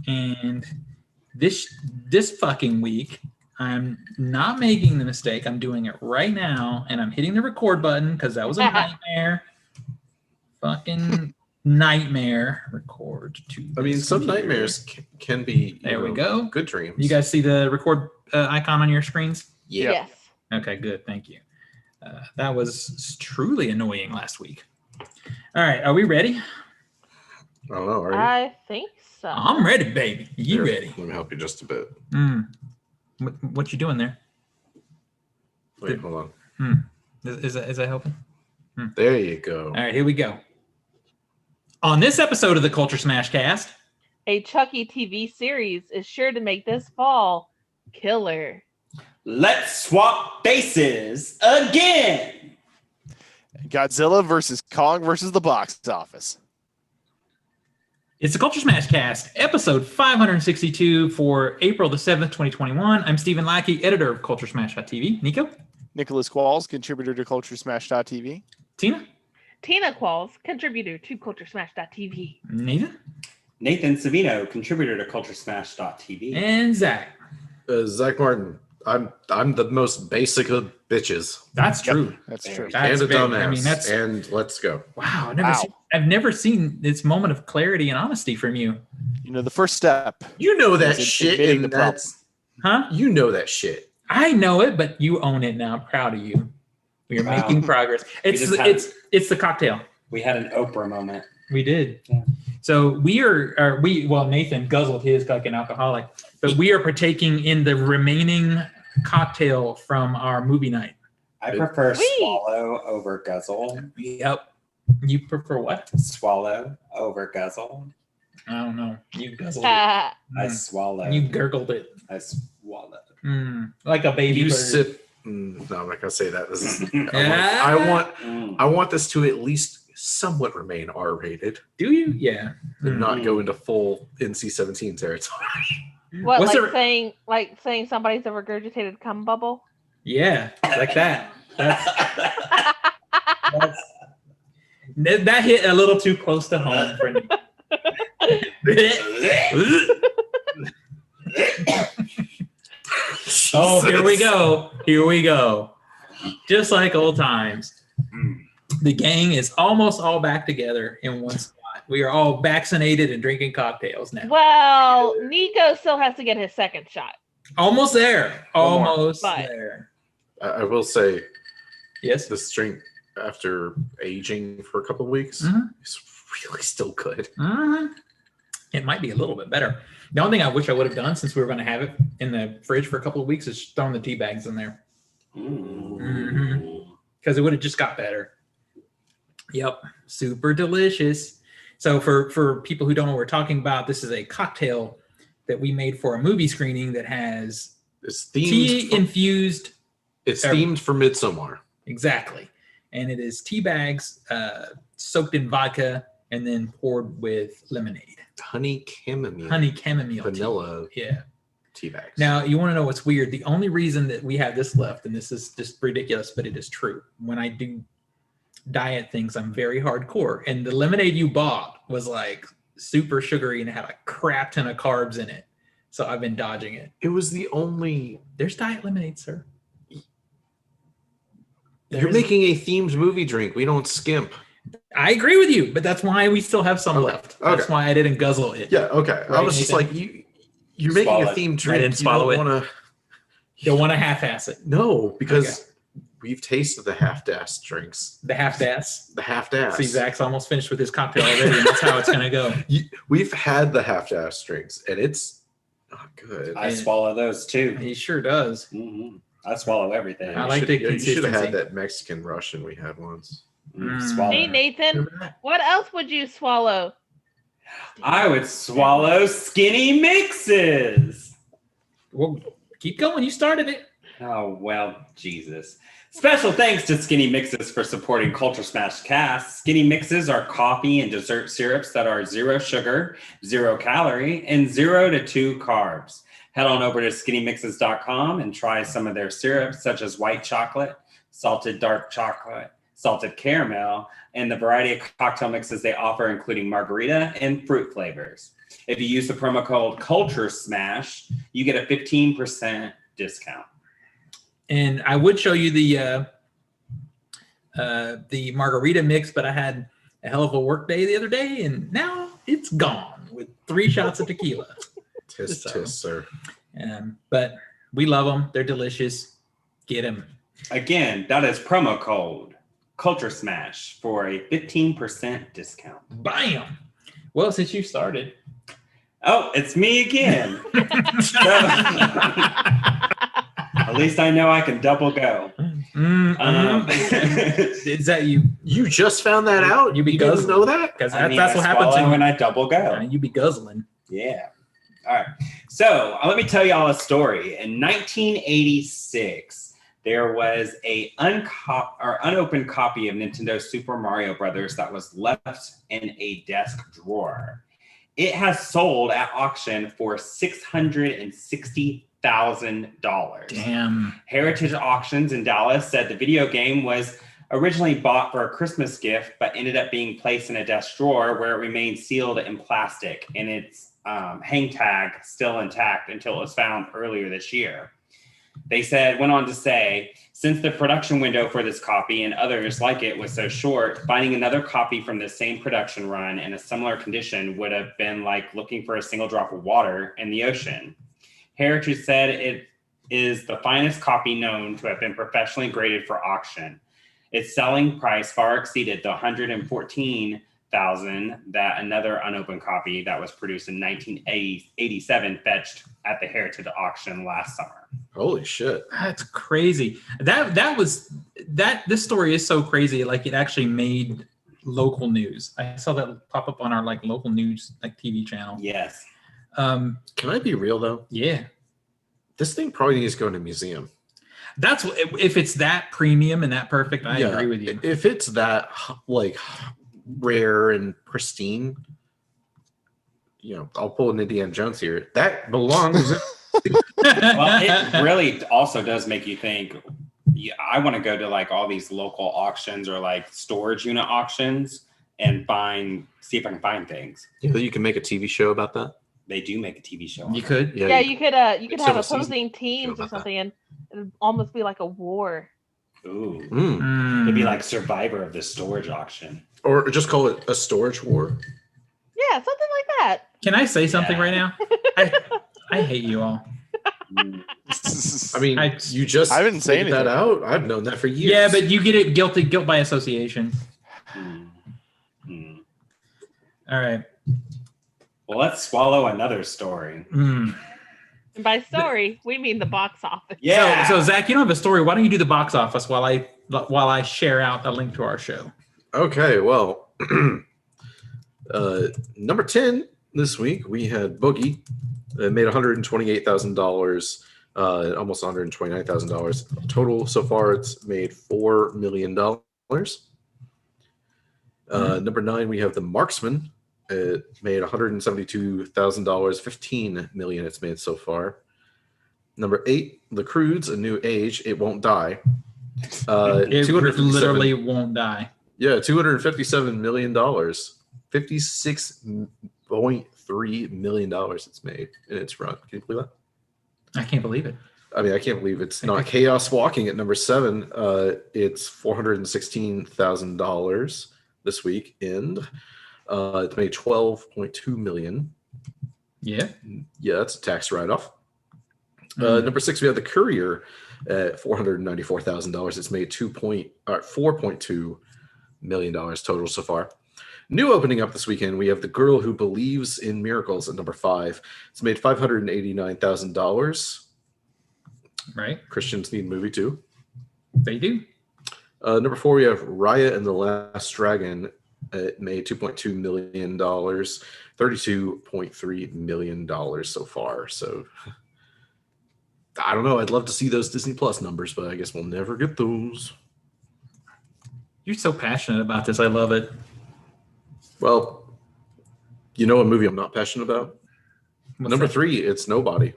And this fucking week, I'm not making the mistake. I'm doing it right now, and I'm hitting the record button because that was a nightmare. Fucking nightmare. Record to. I mean, some nightmares can be. There we go. Good dreams. You guys see the record icon on your screens? Yeah. Yes. Okay, good. Thank you. That was truly annoying last week. All right, are we ready? I don't know. Are you? I think so. I'm ready, baby. You ready? Let me help you just a bit. What you doing there? Wait, hold on. Is that helping? There you go. All right, here we go. On this episode of the Culture Smash Cast, a Chucky TV series is sure to make this fall killer. Let's swap faces again. Godzilla versus Kong versus the box office. it's the Culture Smash Cast, episode 562 for April the 7th, 2021. I'm Stephen Lackey, editor of CultureSmash.tv. Nico? Nicholas Qualls, contributor to CultureSmash.tv. Tina? Tina Qualls, contributor to CultureSmash.tv. Nathan? Nathan Savino, contributor to CultureSmash.tv. And Zach. Zach Martin. I'm the most basic of bitches. That's true. Yep, that's true. That's and a very- dumbass. I mean, that's- And let's go. Wow, Wow. I've never seen this moment of clarity and honesty from you. You know, the first step. You know that is shit, admitting and the problem. that's Huh? you know that shit. I know it, but you own it now. I'm proud of you. We are Wow. making progress. It's just had- it's the cocktail. We had an Oprah moment. We did. Yeah. So Nathan guzzled his fucking alcoholic, but we are partaking in the remaining cocktail from our movie night. I prefer Sweet. swallow over guzzle. Yep. You prefer what? Swallow over guzzle. I don't know. You guzzled it. I Mm. swallow. You gurgled it. I swallow. Like a baby You bird. sip. No, I'm not gonna say that. This is. Ah. I want this to at least somewhat remain R-rated Do you? Yeah. and not go into full NC-17 territory. What, What's like saying somebody's a regurgitated cum bubble? Yeah, like that. That hit a little too close to home for me. Oh, here we go. Here we go. Just like old times. The gang is almost all back together in one spot. We are all vaccinated and drinking cocktails now. Well, Nico still has to get his second shot. Almost there. Almost But- there. I will say Yes. this drink, after aging for a couple of weeks, Mhm. is really still good. It might be a little bit better. The only thing I wish I would have done, since we were going to have it in the fridge for a couple of weeks, is throwing the tea bags in there, because it would have just got better. Yep, super delicious. So for people who don't know what we're talking about, this is a cocktail that we made for a movie screening that has It's tea themed. infused. It's themed for Midsommar. Exactly, and it is tea bags soaked in vodka and then poured with lemonade, Honey chamomile. tea. Vanilla Yeah. tea bags. Now, you want to know what's weird? The only reason that we have this left, and this is just ridiculous, but it is true. When I do diet things, I'm very hardcore. And the lemonade you bought was like super sugary and had a crap ton of carbs in it. So I've been dodging it. It was the only. There's diet lemonade, sir. You're making a themed movie drink. We don't skimp. I agree with you, but that's why we still have some Okay, left. That's okay. why I didn't guzzle it. Yeah. Okay. I Right, was just Nathan? like You're making a Swallow it. themed I drink. didn't swallow it. You don't want to. Don't want to half-ass it. No, because we've tasted the half-ass drinks. The half-ass. The half-ass. See, Zach's almost finished with his cocktail already, and that's how it's going to go. We've had the half-ass drinks, and it's not good. I swallow those too. He sure does. I swallow everything. I like the You should have consistency. had that Mexican Russian we had once. Swallow. Hey, Nathan, what else would you swallow? I would swallow skinny mixes. Well, keep going. You started it. Oh, well, Jesus. Special thanks to Skinny Mixes for supporting Culture Smash Cast. Skinny Mixes are coffee and dessert syrups that are 0 sugar, 0 calorie, and 0 to 2 carbs. Head on over to skinnymixes.com and try some of their syrups, such as white chocolate, salted dark chocolate, salted caramel, and the variety of cocktail mixes they offer, including margarita and fruit flavors. If you use the promo code CultureSmash, you get a 15% discount. And I would show you the margarita mix, but I had a hell of a work day the other day, and now it's gone with 3 shots of tequila. Tisk, So, tisk, sir. But we love them. They're delicious. Get them. Again, that is promo code CultureSmash for a 15% discount. Bam. Well, since you started. Oh, it's me again. At least I know I can double go. Is that you? You just found that out? You be didn't guzzling. know that? Because I mean, that's I what happens swallow when I double go. You be guzzling. Yeah. All right. So let me tell y'all a story. In 1986, there was a unopened copy of Nintendo Super Mario Brothers that was left in a desk drawer. It has sold at auction for $660,000. Damn. Heritage Auctions in Dallas said the video game was originally bought for a Christmas gift, but ended up being placed in a desk drawer where it remained sealed in plastic and its hang tag still intact until it was found earlier this year. They went on to say, since the production window for this copy and others like it was so short, finding another copy from the same production run in a similar condition would have been like looking for a single drop of water in the ocean. Heritage said it is the finest copy known to have been professionally graded for auction. Its selling price far exceeded the $114,000 that another unopened copy that was produced in 1987 fetched at the Heritage auction last summer. Holy shit. That's crazy. This story is so crazy. Like, it actually made local news. I saw that pop up on our like local news like TV channel. Yes. Can I be real though? Yeah. This thing probably needs to go in a museum. That's what, if it's that premium and that perfect, I agree with you. If it's that like rare and pristine, I'll pull an Indiana Jones here. That belongs. Well, it really also does make you think. I want to go to like all these local auctions or like storage unit auctions and see if I can find things. You can make a TV show about that. They do make a TV show. You could. Yeah, you could have several opposing teams or something, and it'd almost be like a war. Ooh. Mm. It'd be like Survivor of the storage auction. Or just call it a storage war. Yeah, something like that. Can I say something right now? I hate you all. I mean, you just I didn't say figured that anything. out. I've known that for years. Yeah, but you get it guilt by association. All right. Well, let's swallow another story. Mm. And by story, we mean the box office. Yeah. So Zach, you don't have a story. Why don't you do the box office while I share out a link to our show? Okay, well, number 10 this week, we had Boogie. It made $128,000, almost $129,000. Total so far, it's made $4 million. Number 9, we have The Marksman. It made $172,000, $15 million it's made so far. Number 8, The Croods, A New Age, It Won't Die. It literally won't die. Yeah, $257 million. $56.3 million it's made in its run. Can you believe that? I can't believe it. I mean, I can't believe it's not Chaos Walking at number 7. It's $416,000 this week, and it's made $12.2 million. Yeah. Yeah, that's a tax write-off. Number 6, we have The Courier at $494,000. It's made $4.2 million total so far. New opening up this weekend, we have The Girl Who Believes in Miracles at number 5. It's made $589,000. Right. Christians need movie too. They do. Number 4, we have Raya and the Last Dragon. It made $2.2 million, $32.3 million so far. So I don't know. I'd love to see those Disney Plus numbers, but I guess we'll never get those. You're so passionate about this. I love it. Well, you know a movie I'm not passionate about? What's Number that? 3, it's Nobody.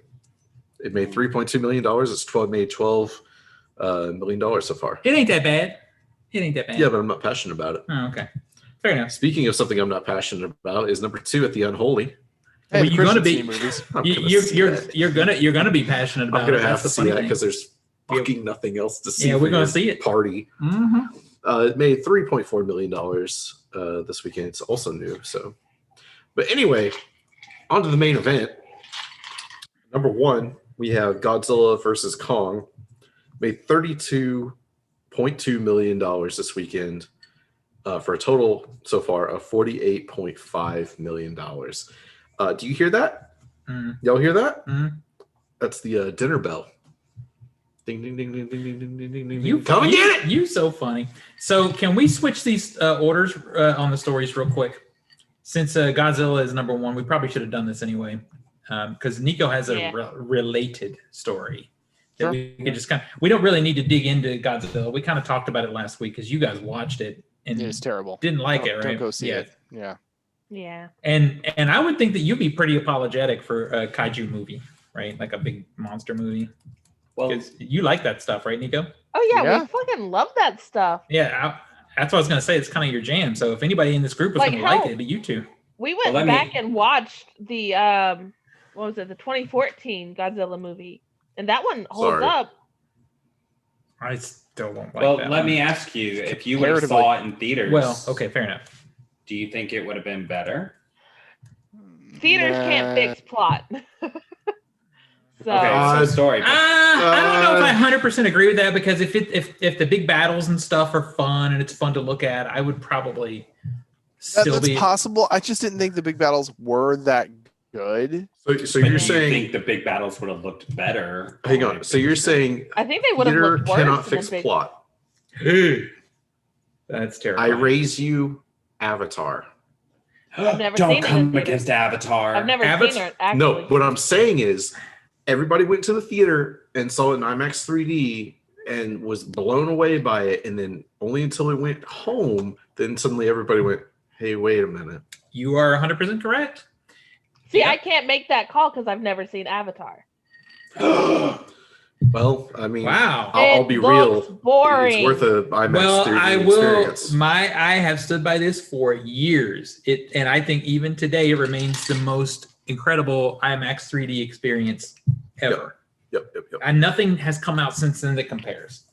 It made $3.2 million. It's made $12 million so far. It ain't that bad. Yeah, but I'm not passionate about it. Oh, okay. Fair enough. Speaking of something I'm not passionate about is number 2 at The Unholy. Hey, Well, the you're gonna Christian be- scene movies. I'm You, gonna you're see you're that. you're gonna be passionate I'm about gonna it. have That's to the see funny that thing. because there's fucking nothing else to see. Yeah, we're for gonna your see it. Party. It made $3.4 million this weekend. It's also new. So, but anyway, on to the main event. Number one, we have Godzilla versus Kong. Made $32.2 million this weekend for a total so far of $48.5 million. Do you hear that? Mm. Y'all hear that? Mm. That's the dinner bell. Ding, ding, ding, ding, ding, ding, ding, ding, ding, ding. You Come and get it! You so funny. So can we switch these orders on the stories real quick? Since Godzilla is number one, we probably should have done this anyway, because Nico has a related story that Sure. we could just kind of. We don't really need to dig into Godzilla. We kind of talked about it last week because you guys watched it and It's terrible. didn't like it, right? Don't go see Yeah. it. Yeah. Yeah. And I would think that you'd be pretty apologetic for a kaiju movie, right? Like a big monster movie. Well, 'Cause you like that stuff, right, Nico? Oh yeah, Yeah. we fucking love that stuff. Yeah, that's what I was gonna say. It's kind of your jam. So if anybody in this group was Like gonna like how- it, it'd be you two. We went Well, let me- back and watched the what was it, the 2014 Godzilla movie, and that one holds Sorry. up. I still don't like well, that. let one. me ask you: if you would have Comparatively- saw it in theaters, Well, okay, fair enough. do you think it would have been better? Theaters can't fix plot. So Okay, so story. but- I don't know if I 100% agree with that because if the big battles and stuff are fun and it's fun to look at, I would probably still That's be. possible. I just didn't think the big battles were that good. So but you're do you saying, think the big battles would have looked better? hang on. So you're saying I think they would have theater looked worse. cannot than fix big- plot. That's I terrible. raise you Avatar. I've never Don't seen it in come theaters. against Avatar. I've never Avatar- seen it actually. No, what I'm saying is everybody went to the theater and saw it in IMAX 3D and was blown away by it. And then only until it went home, then suddenly everybody went, hey, wait a minute. You are 100% correct. See, Yeah. I can't make that call because I've never seen Avatar. Well, I mean, Wow. I'll It be looks real. boring. It's worth a IMAX Well, 3D I will. experience. I have stood by this for years. And I think even today it remains the most incredible IMAX 3D experience ever. Yep. And nothing has come out since then that compares.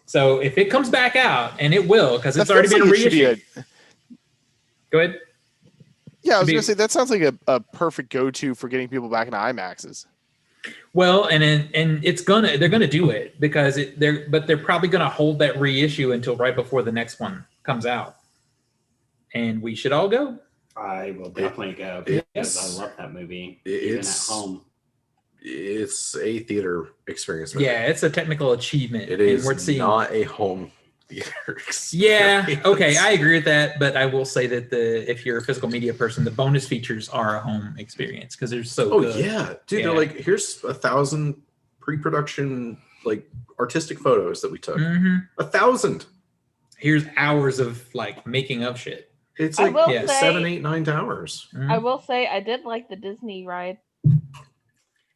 So if it comes back out, and it will, because it's That already feels been like it should be reissued. Go ahead. Yeah, I was Be- gonna say that sounds like a perfect go-to for getting people back into IMAXs. Well, and they're gonna do it because they're probably gonna hold that reissue until right before the next one comes out, and we should all go. I will definitely go because It's- I love that movie. it's- Even at home. It's a theater experience. Movie. Yeah, it's a technical achievement. It and is we're seeing- not a home theater experience. Yeah, okay, I agree with that, but I will say that if you're a physical media person, the bonus features are a home experience because they're so Oh good. yeah, dude! Yeah. They're like, here's 1,000 pre-production like artistic photos that we took. Mhm. 1,000. Here's hours of like making up shit. It's I like will yeah, say, 7, 8, 9 hours. Mhm. I will say, I did like the Disney ride.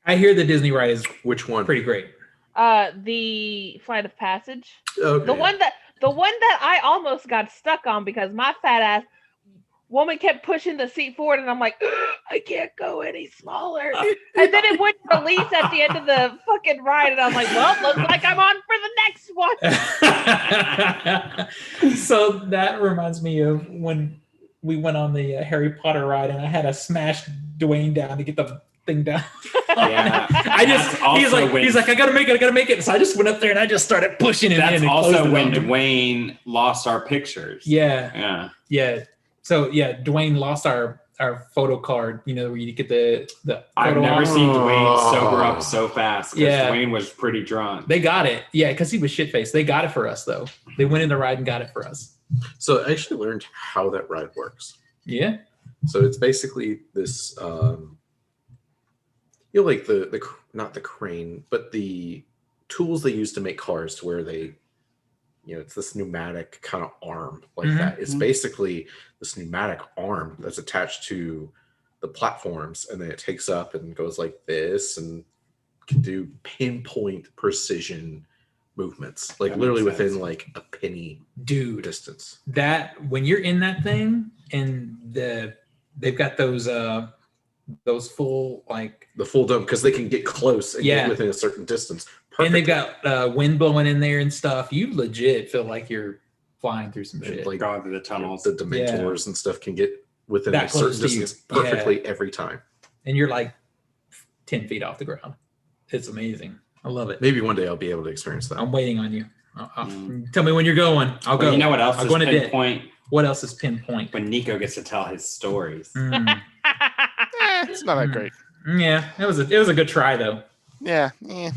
I hear the Disney ride is Which one? pretty great. The Flight of Passage. Okay. The one that I almost got stuck on because my fat ass woman kept pushing the seat forward, and I'm like, I can't go any smaller. And then it wouldn't release at the end of the fucking ride, and I'm like, well, looks like I'm on for the next one. So that reminds me of when we went on the Harry Potter ride, and I had to smash Dwayne down to get the thing down. Yeah. I just Also he's like I gotta make it. So I just went up there and I just started pushing him in. That's and also closed it when on him. Dwayne lost our pictures. Yeah. Yeah. So yeah, Dwayne lost our photo card. You know, where you get the I've photo never op. seen Dwayne sober up so fast because Yeah. Dwayne was pretty drunk. They got it. Yeah, because he was shit faced. They got it for us though. They went in the ride and got it for us. So I actually learned how that ride works. Yeah. So it's basically this, like the not the crane, but the tools they use to make cars, to where they, it's this pneumatic kind of arm like Mhm. that. It's Mhm. basically this pneumatic arm that's attached to the platforms, and then it takes up and goes like this, and can do pinpoint precision movements, like That literally makes sense. within like a penny Dude, distance. that when you're in that thing and they've got those those full like. The full dome, because they can get close and Yeah. get within a certain distance. And they've Perfectly. got wind blowing in there and stuff. You legit feel like you're flying through some And, shit. like, Going through the tunnels. The Dementors and stuff can get within That a certain close to you. distance perfectly every time. And you're like 10 feet off the ground. It's amazing. I love it. Maybe one day I'll be able to experience that. I'm waiting on you. Tell me when you're going. I'll go. You know what else I'll is go in a bit. pinpoint? What else is pinpoint? When Nico gets to tell his stories. Mm, It's not that great. yeah, it was a good try though. Yeah. Yeah.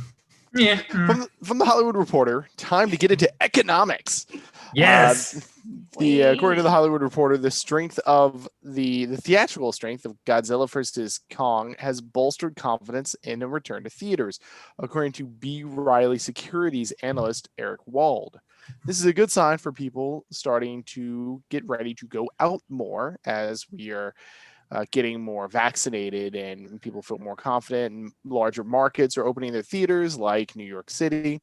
From the Hollywood Reporter, time to get into economics. Yes. According to the Hollywood Reporter, the strength of the theatrical strength of Godzilla vs. Kong has bolstered confidence in a return to theaters, according to B. Riley Securities analyst Eric Wald. This is a good sign for people starting to get ready to go out more as we are getting more vaccinated and people feel more confident, and larger markets are opening their theaters like New York City.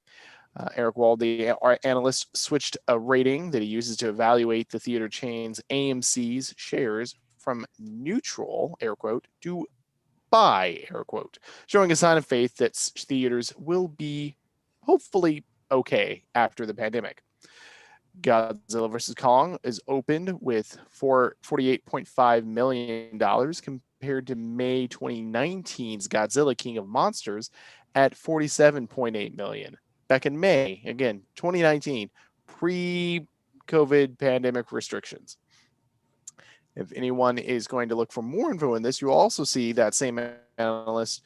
Eric Wald, the analyst, switched a rating that he uses to evaluate the theater chain's AMC's shares from neutral, air quote, to buy, air quote, showing a sign of faith that theaters will be hopefully okay after the pandemic. Godzilla vs. Kong is opened with $48.5 million compared to May 2019's Godzilla King of Monsters at $47.8 million. Back in May, again, 2019, pre-COVID pandemic restrictions. If anyone is going to look for more info in this, you'll also see that same analyst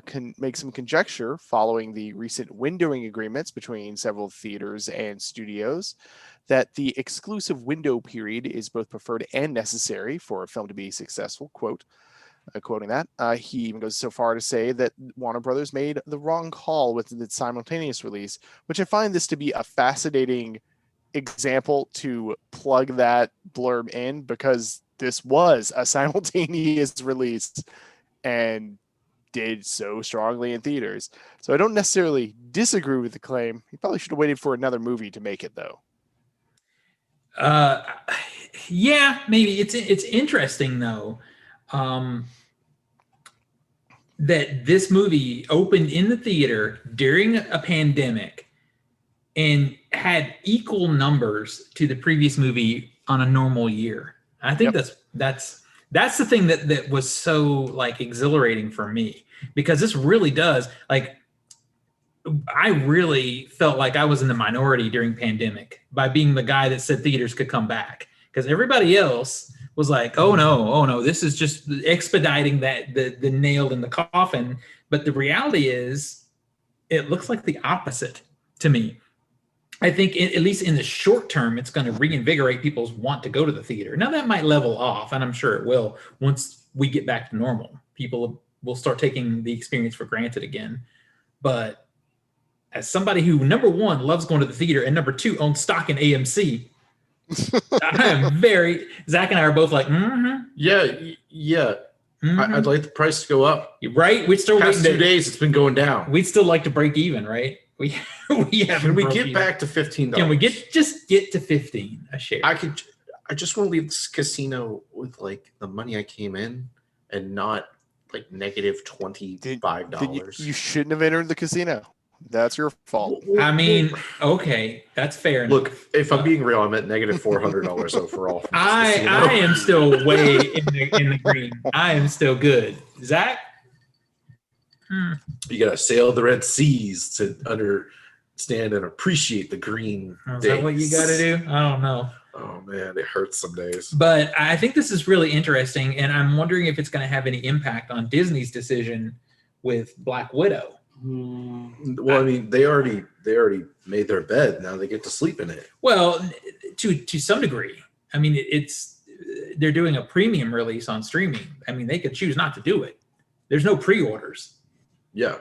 can make some conjecture following the recent windowing agreements between several theaters and studios that the exclusive window period is both preferred and necessary for a film to be successful, quote. Quoting that, he even goes so far to say that Warner Brothers made the wrong call with the simultaneous release, which I find this to be a fascinating example to plug that blurb in, because this was a simultaneous release and did so strongly in theaters. So I don't necessarily disagree with the claim. He probably should have waited for another movie to make it, though. Yeah, maybe it's interesting though. That this movie opened in the theater during a pandemic and had equal numbers to the previous movie on a normal year. I think that's the thing that was so like exhilarating for me, because this really does, like, I really felt like I was in the minority during pandemic by being the guy that said theaters could come back, because everybody else was like, oh no, this is just expediting the nail in the coffin. But the reality is, it looks like the opposite to me. I think at least in the short term, it's going to reinvigorate people's want to go to the theater. Now that might level off, and I'm sure it will once we get back to normal. People will start taking the experience for granted again. But as somebody who, number one, loves going to the theater, and number two, owns stock in AMC, I am Zach and I are both like, Yeah. I'd like the price to go up. Right? We're still Past 2 days, it's been going down. We'd still like to break even, right? We haven't. Can we broke get even. back to $15? Can we just get to 15 a share? I just want to leave this casino with like the money I came in and not like negative $25. You shouldn't have entered the casino. That's your fault. I mean, okay, that's fair enough. Look, if I'm being real, I'm at negative $400 overall. From this casino. I am still way in the green. I am still good. Zach? You gotta sail the Red Seas to understand and appreciate the green. Is that what you got to do? I don't know. Oh man, it hurts some days. But I think this is really interesting, and I'm wondering if it's going to have any impact on Disney's decision with Black Widow. Well, I mean, they already made their bed. Now they get to sleep in it. Well, to some degree. I mean, they're doing a premium release on streaming. I mean, they could choose not to do it. There's no pre-orders. Yeah,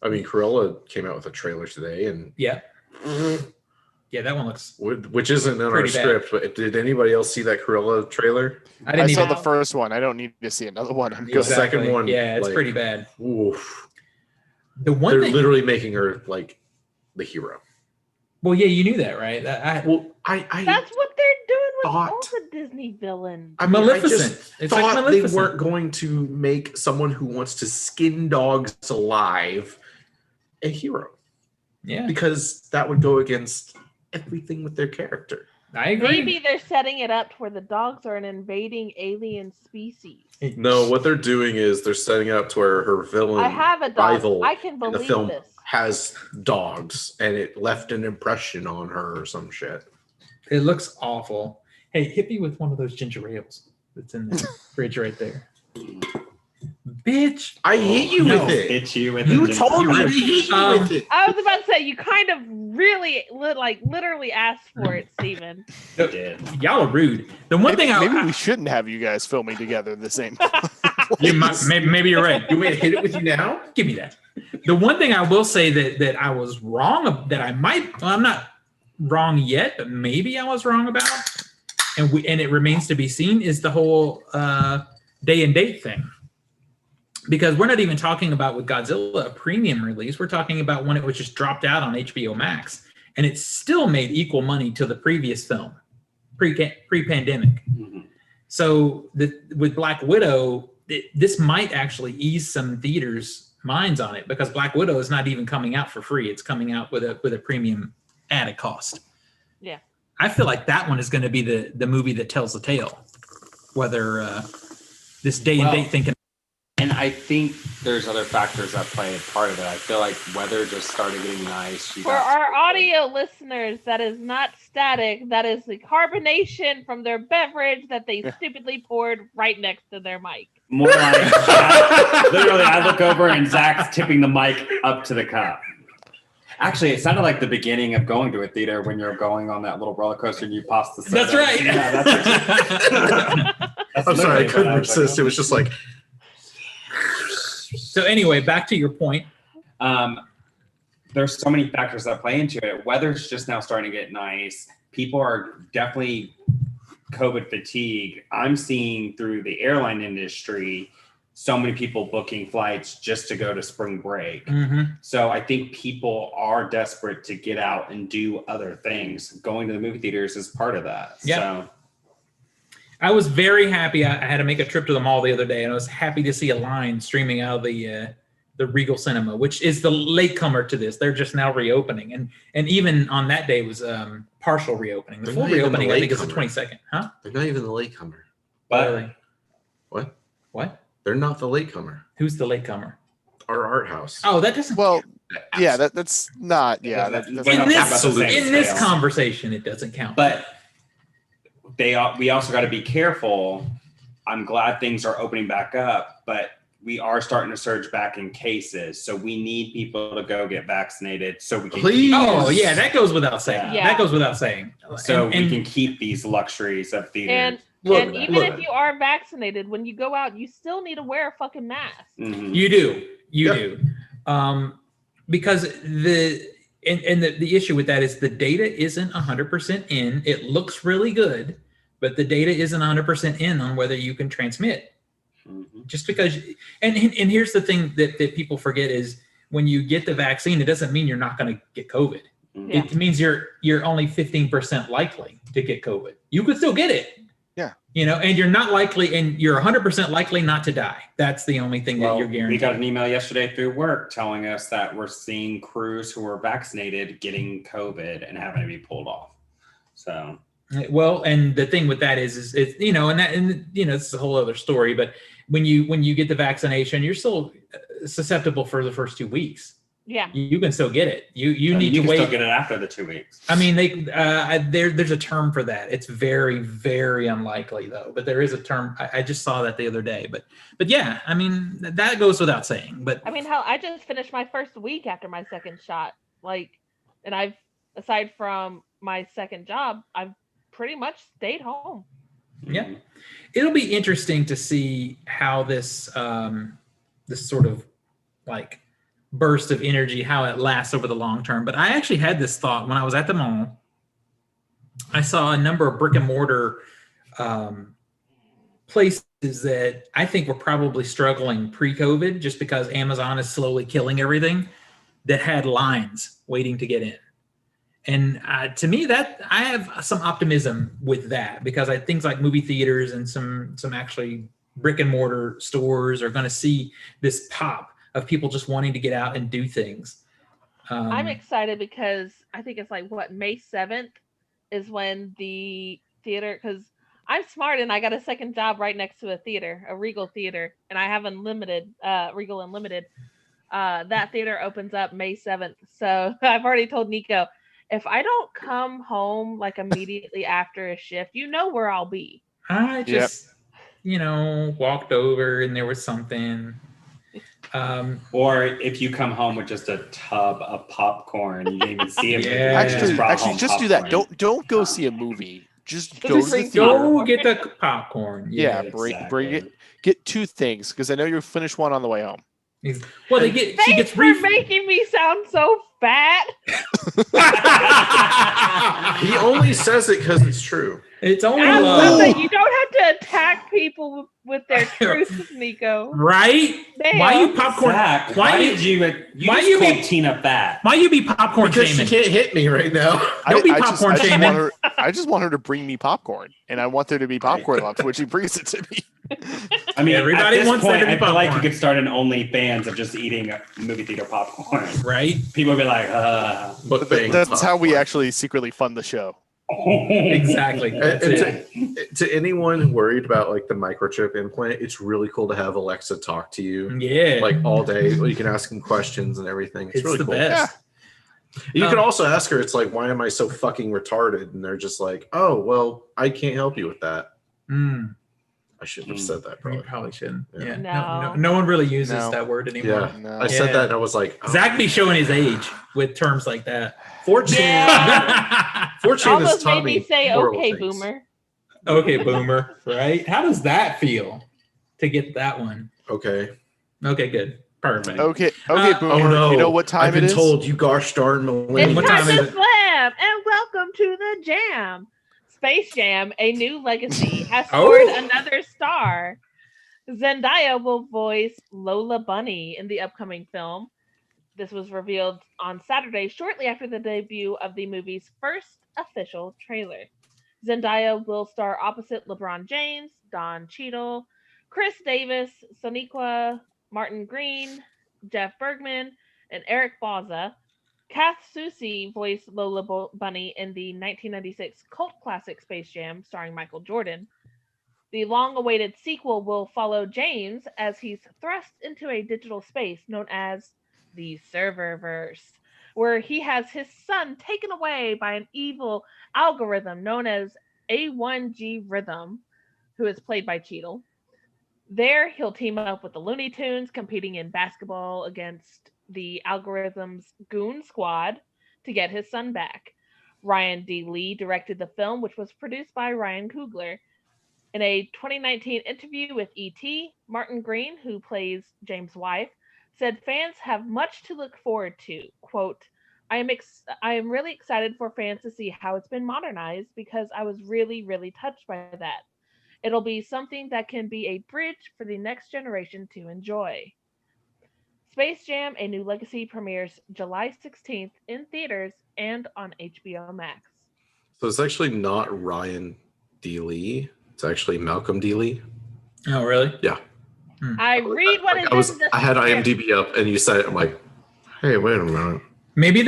I mean, Cruella came out with a trailer today, and yeah, that one looks, which isn't in our pretty bad. script. But did anybody else see that Cruella trailer? I saw the first one. I don't need to see another one. I'm The good. second one, yeah, it's like, pretty bad. Oof. The one They're thing, literally making her like the hero. well, yeah, you knew that, right? I That's what they're doing with all thought. the Disney villains? I mean, Maleficent. I just It's like thought they Maleficent. weren't going to make someone who wants to skin dogs alive a hero, Yeah, because that would go against everything with their character. I agree. Maybe they're setting it up to where the dogs are an invading alien species. No, what they're doing is they're setting it up to where her villain I have a dog. rival I can in the believe film this. has dogs, and it left an impression on her or some shit. It looks awful. Hey, hit me with one of those ginger ales that's in the fridge right there. Bitch. I hit you No. with it. Hit you with You the told me to You're hit you right. with it. I was about to say you kind of really literally asked for it, Steven. You did. Y'all are rude. The one thing Maybe I we shouldn't have you guys filming together at the same time. you might, maybe you're right. You want me to hit it with you now? Give me that. The one thing I will say that I was wrong, that I might, well, I'm not wrong yet, but maybe I was wrong about, and it remains to be seen, is the whole day and date thing. Because we're not even talking about with Godzilla a premium release. We're talking about when it was just dropped out on HBO Max, and it still made equal money to the previous film, pre-pandemic. Mhm. So with Black Widow, this might actually ease some theaters' minds on it, because Black Widow is not even coming out for free. It's coming out with a premium added cost. Yeah. I feel like that one is going to be the movie that tells the tale, whether this day and date thing can. And I think there's other factors that play a part of it. I feel like weather just started getting nice. You For got- our audio listeners, that is not static. That is the carbonation from their beverage that they stupidly poured right next to their mic. More like literally, I look over and Zach's tipping the mic up to the cup. Actually, it sounded like the beginning of going to a theater when you're going on that little roller coaster and you pass the. That's soda. right. Yeah, that's I'm sorry, I literally what couldn't was like, resist. It was just like, So anyway, back to your point. There's so many factors that play into it. Weather's just now starting to get nice. People are definitely COVID fatigue. I'm seeing through the airline industry so many people booking flights just to go to spring break. Mm-hmm. So I think people are desperate to get out and do other things. Going to the movie theaters is part of that. Yeah. So I was very happy. I had to make a trip to the mall the other day, and I was happy to see a line streaming out of the Regal Cinema, which is the latecomer to this. They're just now reopening, and even on that day was partial reopening. The They're full not even the reopening, I think, is the latecomer. 22nd. Huh? they're not even the latecomer. but Really? What? What? They're not the latecomer. Who's the latecomer? Our art house. Oh, that doesn't. Well, yeah, Absolutely. that's not. Yeah, That's that's we're in not not- talking about the this same in this scale. conversation, it doesn't count. But we also got to be careful. I'm glad things are opening back up, but we are starting to surge back in cases. So we need people to go get vaccinated so we can Please. oh yeah, that goes without saying. Yeah. That goes without saying. so and we can keep these luxuries of theaters. And Look, and even look. if you are vaccinated, when you go out, you still need to wear a fucking mask. Mhm. You do. You Yep. do. Because the issue with that is the data isn't 100% in. It looks really good, but the data isn't 100% in on whether you can transmit. Mhm. Just because, and here's the thing that people forget is when you get the vaccine, it doesn't mean you're not going to get COVID. Mhm. Yeah. It means you're only 15% likely to get COVID. You could still get it. Yeah. And you're not likely, and you're 100% likely not to die. That's the only thing that Well, you're we guaranteed. got an email yesterday through work telling us that we're seeing crews who are vaccinated getting COVID and having to be pulled off. So Well, and the thing with that is it's it's a whole other story. But when you get the vaccination, you're still susceptible for the first 2 weeks. Yeah. You can still get it. You I mean, need you to can wait. still get it after the 2 weeks. I mean, there's a term for that. It's very, very unlikely though. But there is a term. I just saw that the other day. But yeah, I mean that goes without saying. But I mean, hell, I just finished my first week after my second shot. And I've, aside from my second job, I've pretty much stayed home. Yeah. Mhm. it'll be interesting to see how this this sort of like burst of energy, how it lasts over the long term. But I actually had this thought when I was at the mall. I saw a number of brick and mortar places that I think were probably struggling pre-COVID, just because Amazon is slowly killing everything, that had lines waiting to get in. And to me, that I have some optimism with that, because things like movie theaters and some actually brick and mortar stores are going to see this pop of people just wanting to get out and do things. I'm excited because I think it's like May 7th is when the theater, because I'm smart and I got a second job right next to a theater, a Regal theater, and I have Regal Unlimited. That theater opens up May 7th. So I've already told Nico, if I don't come home like immediately after a shift, you know where I'll be. I just, walked over and there was something. Or if you come home with just a tub of popcorn, you didn't even see it. Yeah. Actually, just do that. Don't go see a movie. Just go to the theater. Go get the popcorn. Yeah, bring it. Get 2 things, because I know you'll finish one on the way home. Well, she gets making me sound so fat. He only says it because it's true. It's only I love. love that you don't have to attack people with their truth, Nico. Right? Damn. Why you popcorn? Zach, why did you call Tina fat? Why you be popcorn Because shaming? she can't hit me right now. Don't be popcorn shaming. I just want her to bring me popcorn, and I want there to be popcorn left when she brings it to me. I mean, everybody at this wants point, there to be I feel like you popcorn. could start an OnlyFans of just eating movie theater popcorn. Right? People would be like, But That's how we actually secretly fund the show. Exactly. That's it. To anyone worried about like the microchip implant, it's really cool to have Alexa talk to you Yeah. like all day. You can ask them questions and everything. It's really the cool. best. You can also ask her, it's like, why am I so fucking retarded? And they're just like, oh, well, I can't help you with that. I shouldn't have said that, You probably. probably shouldn't. Yeah. No. No one really uses No. that word anymore. Yeah. No. I said that and I was like, oh. Zach be showing his age with terms like that. 4chan, Yeah. 4chan has Almost taught made me say, horrible okay, things. boomer. Okay, boomer. Right? How does that feel to get that one? Okay. Okay, good. Perfect. Okay, Uh, boomer. Oh no. You know what time I've been it is? told, you gosh darn millennial. It's What time time is to it? slam, and welcome to the jam. Space Jam: A New Legacy has Oh. scored another star. Zendaya will voice Lola Bunny in the upcoming film. This was revealed on Saturday, shortly after the debut of the movie's first official trailer. Zendaya will star opposite LeBron James, Don Cheadle, Chris Davis, Sonequa Martin Green, Jeff Bergman, and Eric Bauza. Kath Soucie voiced Lola Bunny in the 1996 cult classic Space Jam, starring Michael Jordan. The long-awaited sequel will follow James as he's thrust into a digital space known as the Serververse, where he has his son taken away by an evil algorithm known as A1G Rhythm, who is played by Cheadle. There, he'll team up with the Looney Tunes, competing in basketball against the algorithm's Goon Squad to get his son back. Ryan D. Lee directed the film, which was produced by Ryan Coogler. In a 2019 interview with E.T., Martin Green, who plays James' wife, said fans have much to look forward to. Quote, I am really excited for fans to see how it's been modernized because I was really, really touched by that. It'll be something that can be a bridge for the next generation to enjoy. Space Jam: A New Legacy premieres July 16th in theaters and on HBO Max. So it's actually not Ryan D. Lee. It's actually Malcolm D. Lee. Oh, really? Yeah. I read what is in the I had script. IMDb up and you said it. I'm like, hey, wait a minute. Maybe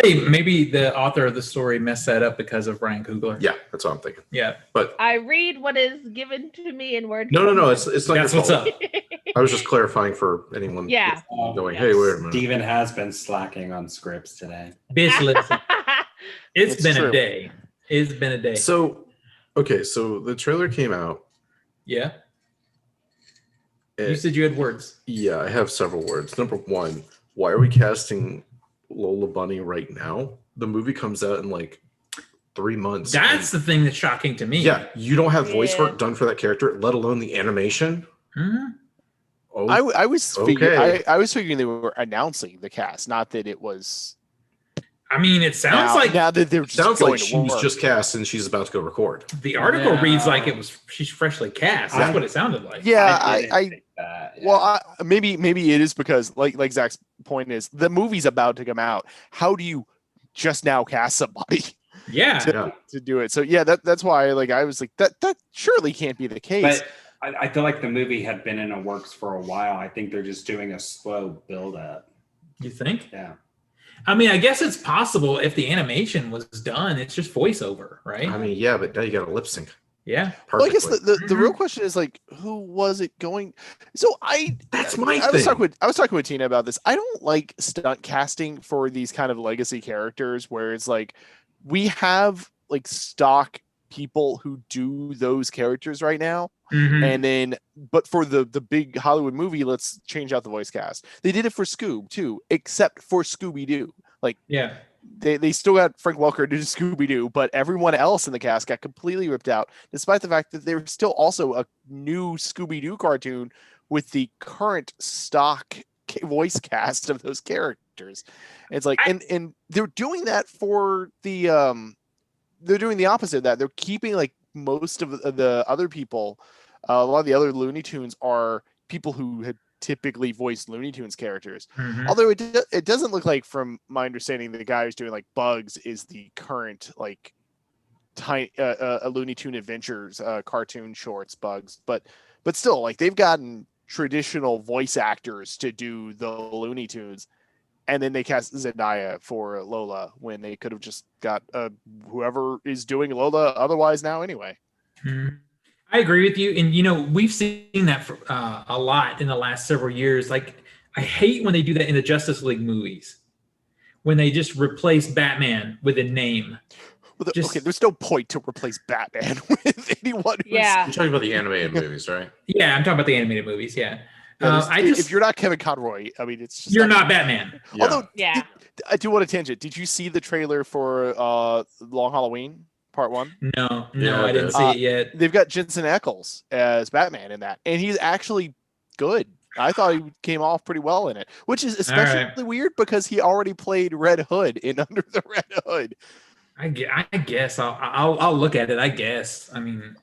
the author of the story messed that up because of Ryan Coogler. Yeah, that's what I'm thinking. Yeah. But I read what is given to me in word. no. It's not That's your what's fault. up. I was just clarifying for anyone. Yeah. Going, hey, wait a minute. Steven has been slacking on scripts today. Bitch, listen. It's It's been true. a day. It's been a day. So, okay, so the trailer came out. Yeah. You It- said you had words. Yeah, I have several words. Number one, why are we casting Lola Bunny right now? The movie comes out in like 3 months. That's the thing that's shocking to me. yeah, you don't have voice Yeah. work done for that character, let alone the animation. Mhm. Oh, I was figuring Okay. I was figuring they were announcing the cast, not that it was. I mean, it sounds like now that they're just sounds going like to she was work. just cast and she's about to go record. the article No. reads like she's freshly cast. That's I- what it sounded like. Yeah, didn't I think that, yeah. well, maybe it is because like Zach's point is the movie's about to come out. How do you just now cast somebody? Yeah. to do it. So yeah, that's why like I was like that surely can't be the case. But I feel like the movie had been in the works for a while. I think they're just doing a slow build up. You think? Yeah. I mean, I guess it's possible if the animation was done. It's just voiceover, right? I mean, yeah, but now you got a lip sync. Yeah. Well, I Perfectly. guess the real question is like, who was it going? So That's my I was thing. talking with Tina about this. I don't like stunt casting for these kind of legacy characters where it's like we have like stock people who do those characters right now. Mhm. And then, but for the big Hollywood movie, let's change out the voice cast. They did it for Scoob too, except for Scooby-Doo. Like, Yeah. they still got Frank Welker to do Scooby-Doo, but everyone else in the cast got completely ripped out, despite the fact that there's still also a new Scooby-Doo cartoon with the current stock voice cast of those characters. And it's like, and they're doing that for the they're doing the opposite of that. They're keeping like most of the other people. A lot of the other Looney Tunes are people who had typically voiced Looney Tunes characters. Mhm. Although it doesn't look like, from my understanding, the guy who's doing like Bugs is the current like tiny a Looney Tune Adventures cartoon shorts Bugs, but still like they've gotten traditional voice actors to do the Looney Tunes, and then they cast Zendaya for Lola when they could have just got whoever is doing Lola otherwise now anyway. Mhm. I agree with you, and we've seen that for, a lot in the last several years. Like, I hate when they do that in the Justice League movies, when they just replace Batman with a name. Well, okay, there's no point to replace Batman with anyone. Yeah. You're talking about the animated movies, right? Yeah, I'm talking about the animated movies. Yeah, if you're not Kevin Conroy, I mean, it's just you're not Batman. Yeah. Although, Yeah. I do want to tangent. Did you see the trailer for Long Halloween Part 1? No, Yeah, I didn't see it yet. They've got Jensen Ackles as Batman in that, and he's actually good. I thought he came off pretty well in it, which is especially weird because he already played Red Hood in Under the Red Hood. I guess I'll look at it. I guess. I mean,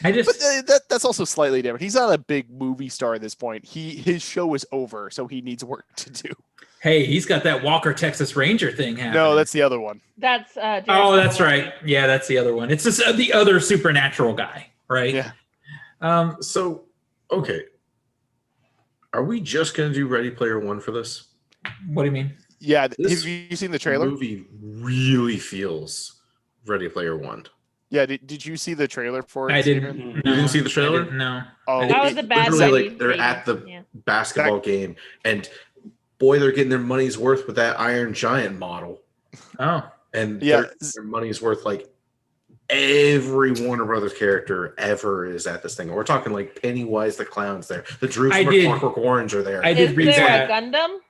but that's also slightly different. He's not a big movie star at this point. His show is over, so he needs work to do. Hey, he's got that Walker Texas Ranger thing happening. No, that's the other one. That's that's right. Yeah, that's the other one. It's just the other supernatural guy, right? Yeah. So, okay. Are we just going to do Ready Player One for this? What do you mean? Yeah. This have you seen the trailer? The movie really feels Ready Player One. Yeah. Did you see the trailer for it? I Steven? didn't. You didn't see the trailer? No. Oh, That was a bad literally, movie. they're at the Yeah. basketball game, and boy, they're getting their money's worth with that Iron Giant model. Oh. And Yeah. their money's worth. Like every Warner Brothers character ever is at this thing. We're talking like Pennywise the Clown's there. The Drew from Clockwork Orange are there. I did Is read there that. a Gundam?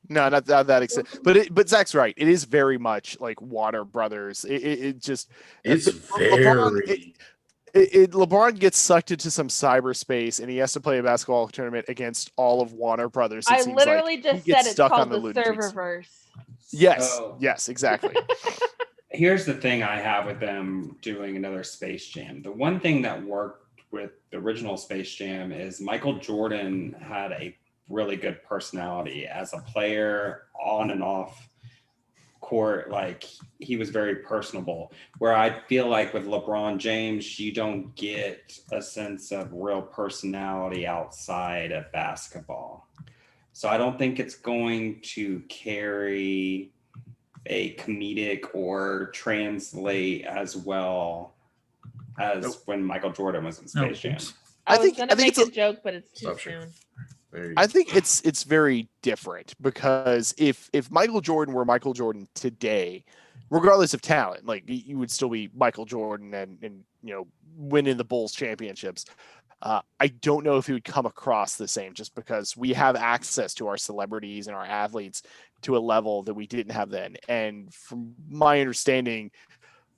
No, not that extent. But Zach's right. It is very much like Warner Brothers. It just It's very. LeBron gets sucked into some cyberspace and he has to play a basketball tournament against all of Warner Brothers. I literally just said it's called the Looney Tunes. Serververse. Yes, Oh. yes, exactly. Here's the thing I have with them doing another Space Jam. The one thing that worked with the original Space Jam is Michael Jordan had a really good personality as a player, on and off court. Like, he was very personable, where I feel like with LeBron James, you don't get a sense of real personality outside of basketball. So I don't think it's going to carry a comedic or translate as well as when Michael Jordan was in Space Jam. I was think gonna make it's a joke, but it's too Stop sharing. soon. I think it's very different because if Michael Jordan were Michael Jordan today, regardless of talent, like you would still be Michael Jordan and winning the Bulls championships. I don't know if he would come across the same, just because we have access to our celebrities and our athletes to a level that we didn't have then. And from my understanding,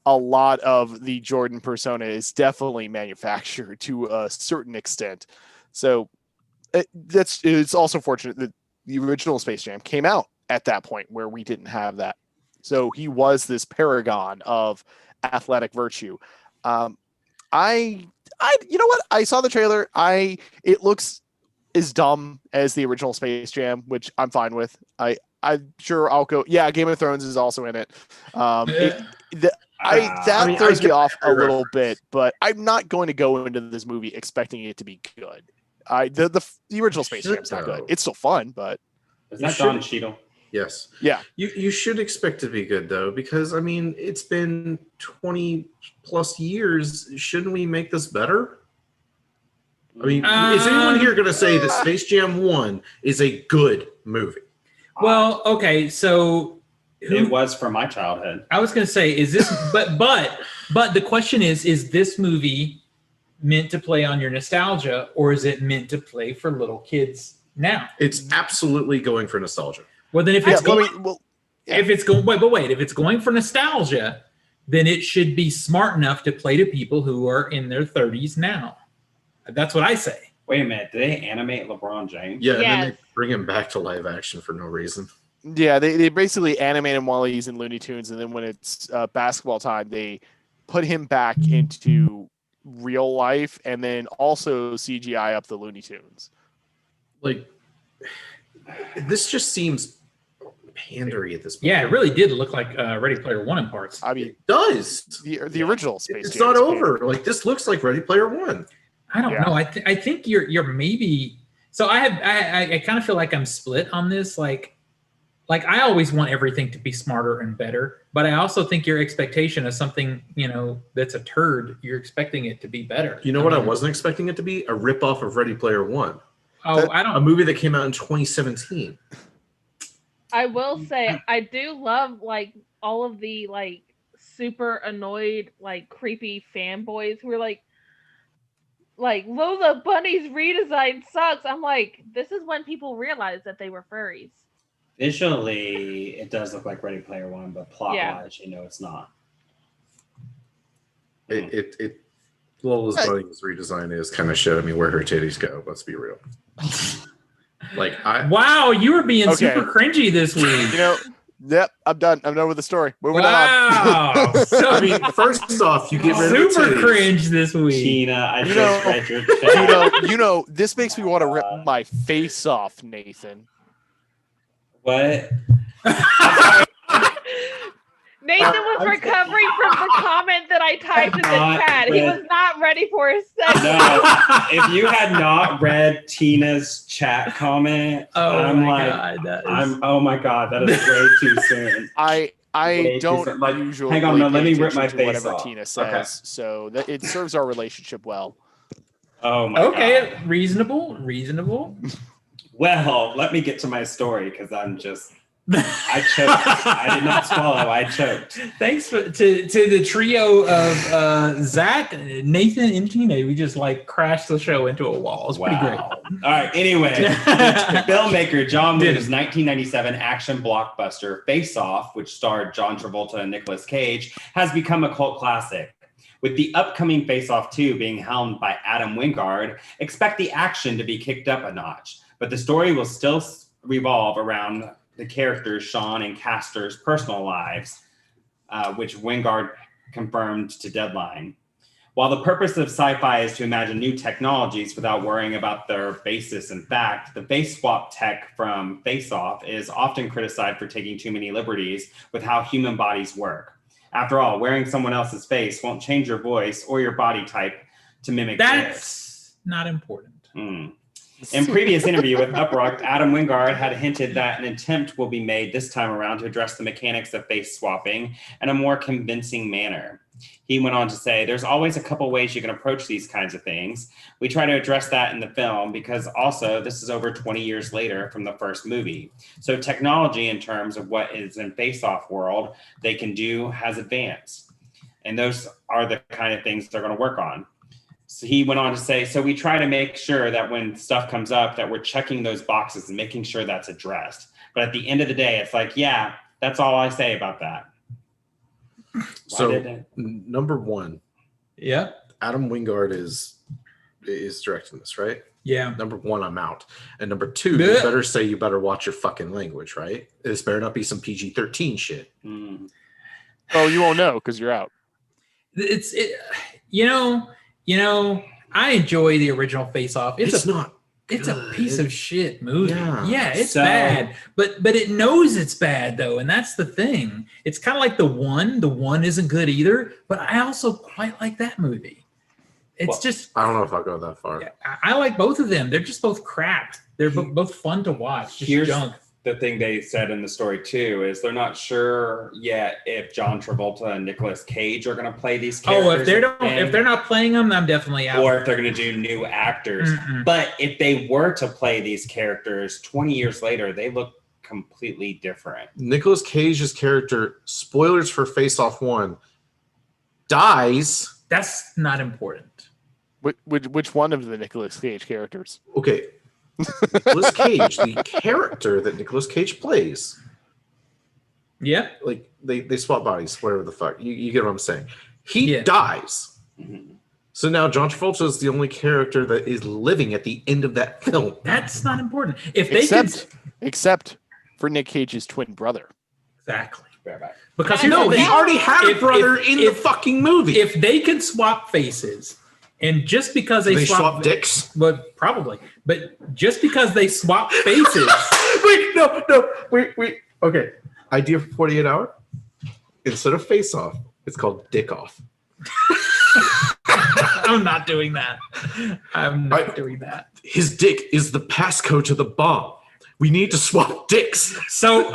a lot of the Jordan persona is definitely manufactured to a certain extent. So it's also fortunate that the original Space Jam came out at that point where we didn't have that. So he was this paragon of athletic virtue. You know what? I saw the trailer. It looks as dumb as the original Space Jam, which I'm fine with. I'm sure I'll go. Yeah, Game of Thrones is also in it. That I throws me get off a your little bit, but I'm not going to go into this movie expecting it to be good. The original Space Should Jam's not good. though. It's still fun, but Is You that should- Don Cheadle? Yes. yeah, You should expect it to be good though, because I mean it's been 20 plus years. Shouldn't we make this better? I mean, is anyone here going to say that Space Jam 1 is a good movie? Well, okay, so It was from my childhood. I was going to say, is this? But the question is this movie meant to play on your nostalgia, or is it meant to play for little kids now? It's absolutely going for nostalgia. Well, then if yeah. it's going, Yeah. if it's going, wait, if it's going for nostalgia, then it should be smart enough to play to people who are in their 30s now. That's what I say. Wait a minute. Did they animate LeBron James? Yeah, and then Yes. they bring him back to live action for no reason. Yeah, they basically animate him while he's in Looney Tunes, and then when it's basketball time, they put him back into real life, and then also CGI up the Looney Tunes. Like, this just seems pandery at this point. Yeah, it really did look like Ready Player One in parts. I mean, It does. the original Space It's Jam not is over. Like, this looks like Ready Player One. I don't Yeah. know. I think you're maybe. So I kind of feel like I'm split on this. Like I always want everything to be smarter and better, but I also think your expectation of something, that's a turd, you're expecting it to be better. You know what I wasn't expecting it to be? A ripoff of Ready Player One. Oh, That- I A don't. movie that came out in 2017. I will say I do love like all of the like super annoyed like creepy fanboys who are like Lola Bunny's redesign sucks. I'm like, this is when people realize that they were furries. Visually, it does look like Ready Player One, but plot Yeah. wise, it's not. It Lola's Bunny's redesign is kind of showing me where her titties go. Let's be real. Like Wow, you were being Okay. super cringy this week. Yep, I'm done. I'm done with the story. Moving on. Wow, so I mean, first off, you get rid of the super titties. cringe this week. Tina, I You just know- read your chat. This makes me want to rip my face off, Nathan. What? Nathan was recovering from the comment that I typed in the Not chat. He read. was not ready for his segment. No. If you had not read Tina's chat comment, Oh I'm my like, god, that is. oh my god, that is way too soon. I Way too don't soon. Like, usually hang on, no, let pay me rip attention my to face whatever off. Tina says, so that it serves our relationship well. Oh my Okay, god. reasonable. Well, let me get to my story because I choked. I did not swallow. I choked. Thanks to the trio of Zach, Nathan, and Tina. We just crashed the show into a wall. It's pretty great. All right. Anyway, the filmmaker John Woo's 1997 action blockbuster Face Off, which starred John Travolta and Nicolas Cage, has become a cult classic. With the upcoming Face Off 2 being helmed by Adam Wingard, expect the action to be kicked up a notch. But the story will still revolve around the characters Sean and Castor's personal lives, which Wingard confirmed to Deadline. While the purpose of sci-fi is to imagine new technologies without worrying about their basis in fact, the face swap tech from Face Off is often criticized for taking too many liberties with how human bodies work. After all, wearing someone else's face won't change your voice or your body type to mimic theirs. That's not important. In previous interview with Uprock, Adam Wingard had hinted that an attempt will be made this time around to address the mechanics of face swapping in a more convincing manner. He went on to say, there's always a couple ways you can approach these kinds of things. We try to address that in the film because also this is over 20 years later from the first movie. So technology in terms of what is in face-off world they can do has advanced. And those are the kind of things they're going to work on. So he went on to say, so we try to make sure that when stuff comes up that we're checking those boxes and making sure that's addressed. But at the end of the day, it's like, yeah, that's all I say about that. So number one, Yeah. Adam Wingard is directing this, right? Yeah. Number one, I'm out. And number two, you better say you better watch your fucking language, right? This better not be some PG-13 shit. Oh, you won't know because you're out. I enjoy the original Face Off. It's not It's a piece of shit movie. Yeah. Yeah, it's bad, but it knows it's bad though, and that's the thing. It's kind of like the one. The one isn't good either, but I also quite like that movie. It's just I don't know if I'll go that far. I like both of them. They're just both crap. They're both fun to watch. Just Here's junk. the thing they said in the story too is they're not sure yet if John Travolta and Nicolas Cage are going to play these characters. Oh, if they're not playing them, I'm definitely out. Or if they're going to do new actors. Mm-mm. But if they were to play these characters 20 years later, they look completely different. Nicolas Cage's character, spoilers for Face Off 1, dies. That's not important. Which one of the Nicolas Cage characters? Okay. Nicolas Cage, the character that Nicolas Cage plays. Yeah. Like they swap bodies, whatever the fuck. You get what I'm saying. He dies. Mm-hmm. So now John Travolta is the only character that is living at the end of that film. That's not important. If they except for Nick Cage's twin brother. Exactly. Back. Because He already had a brother in the fucking movie. If they can swap faces, and just because they swap dicks, but probably, but just because they swap faces. wait. Okay, idea for 48 Hour. Instead of Face Off, it's called Dick Off. I'm not doing that. I'm not doing that. His dick is the passcode to the bomb. We need to swap dicks. So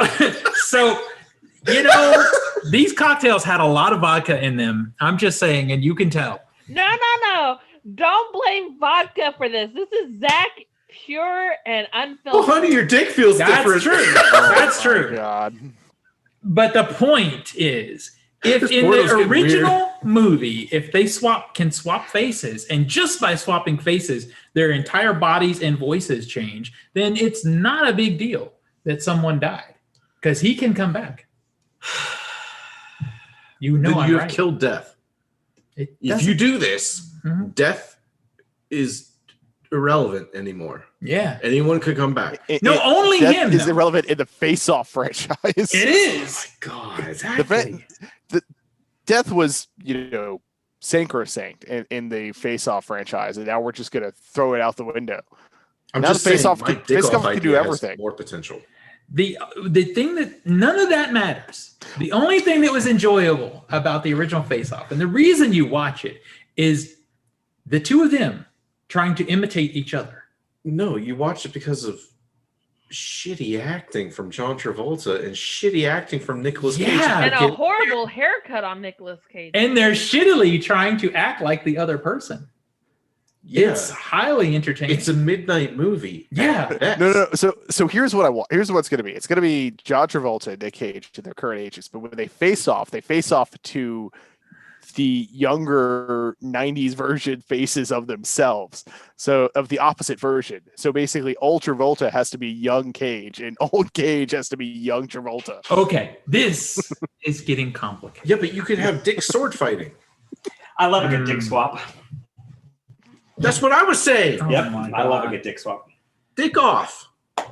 you know, these cocktails had a lot of vodka in them. I'm just saying, and you can tell. No. Don't blame vodka for this. This is Zach pure and unfiltered. Well, honey, your dick feels different. True. That's true. God. But the point is, if in the original movie, if they can swap faces, and just by swapping faces, their entire bodies and voices change, then it's not a big deal that someone died because he can come back. You know, then you have killed death. If you do this, death is irrelevant anymore. Yeah, anyone could come back. Only him is irrelevant in the Face Off franchise. It is. Oh my God, exactly. The death was, sacrosanct in the Face Off franchise, and now we're just gonna throw it out the window. Now the Face Off can do everything. More potential. The thing that none of that matters. The only thing that was enjoyable about the original Face Off, and the reason you watch it, is the two of them trying to imitate each other. No, you watch it because of shitty acting from John Travolta and shitty acting from Nicolas Cage. And a horrible haircut on Nicolas Cage. And they're shittily trying to act like the other person. Yeah. It's highly entertaining. It's a midnight movie. Yeah. No. So here's what I want. Here's what's going to be. It's going to be John Travolta and Nick Cage to their current ages. But when they face off to the younger 90s version faces of themselves. So of the opposite version. So basically old Travolta has to be young Cage and old Cage has to be young Travolta. Okay. This is getting complicated. Yeah, but you could have dick sword fighting. I love a good dick swap. That's what I was saying. Oh, yep, I love a good dick swap. Dick off. Oh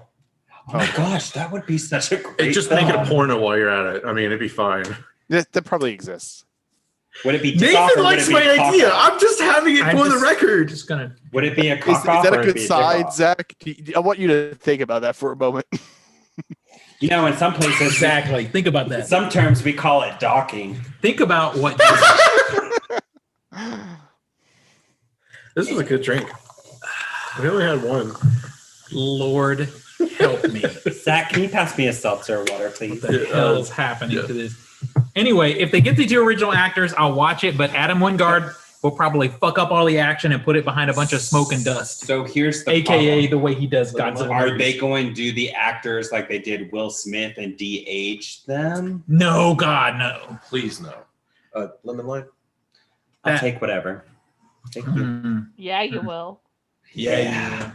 my gosh, that would be such a great just make it a porno while you're at it. I mean, it'd be fine. That probably exists. Would it be dick off? Nathan likes my idea. I'm just having it for the record. Just gonna. Would it be a cock off? Is that a good side, Zach? I want you to think about that for a moment. In some places, exactly. Think about that. In some terms, we call it docking. Think about what. This is a good drink. We only had one. Lord help me. Zach, can you pass me a seltzer water, please? What the hell is happening to this? Anyway, if they get the two original actors, I'll watch it, but Adam Wingard will probably fuck up all the action and put it behind a bunch of smoke and dust. So here's the AKA problem. The way he does Godzilla. Are they going to do the actors like they did Will Smith and de-age them? No, God, no. Please, no. Lemon lime? I'll take whatever. Yeah, you will. Yeah.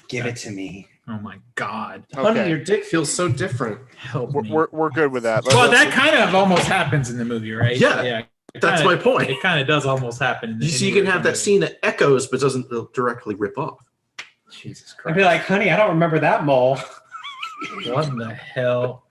Give it to me. Oh my God. Honey, your dick feels so different. Help me. We're good with that. Well, that kind of almost happens in the movie, right? Yeah. That's my point. It kind of does almost happen. You can have that scene that echoes but doesn't directly rip off. Jesus I'd Christ. be like, honey, I don't remember that mole. What the hell?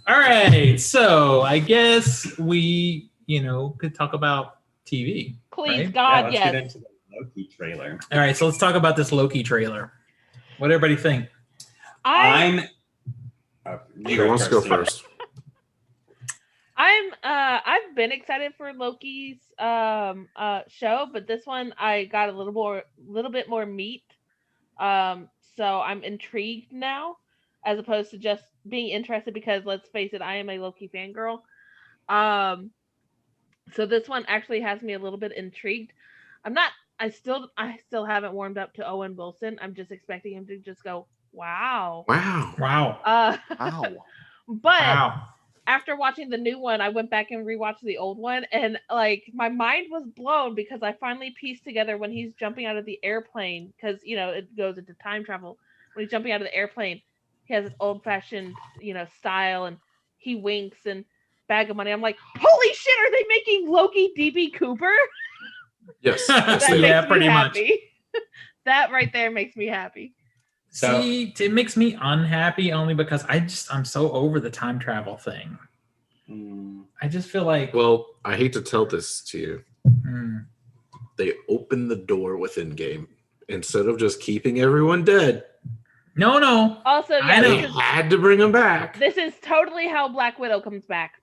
All right. So I guess we, could talk about TV. Please, right? God, let's yes. get into that. Loki trailer. All right, so let's talk about this Loki trailer. What everybody think? You Who wants to go Steve. first? I've been excited for Loki's show, but this one I got a little bit more meat. So I'm intrigued now, as opposed to just being interested because let's face it, I am a Loki fangirl. So this one actually has me a little bit intrigued. I still haven't warmed up to Owen Wilson. I'm just expecting him to just go, wow. Wow. Wow. Wow. But Wow. after watching the new one, I went back and rewatched the old one, and like my mind was blown because I finally pieced together when he's jumping out of the airplane, because it goes into time travel. When he's jumping out of the airplane, he has an old-fashioned style, and he winks and bag of money. I'm like, holy shit, are they making Loki DB Cooper? Yes. That yes they makes Yeah, me pretty much. happy. That right there makes me happy. So- See, it makes me unhappy only because I'm so over the time travel thing. I just feel like Well, I hate to tell this to you. They opened the door with Endgame instead of just keeping everyone dead. no. Also, I yeah, know. They had to bring them back. this is totally how Black Widow comes back.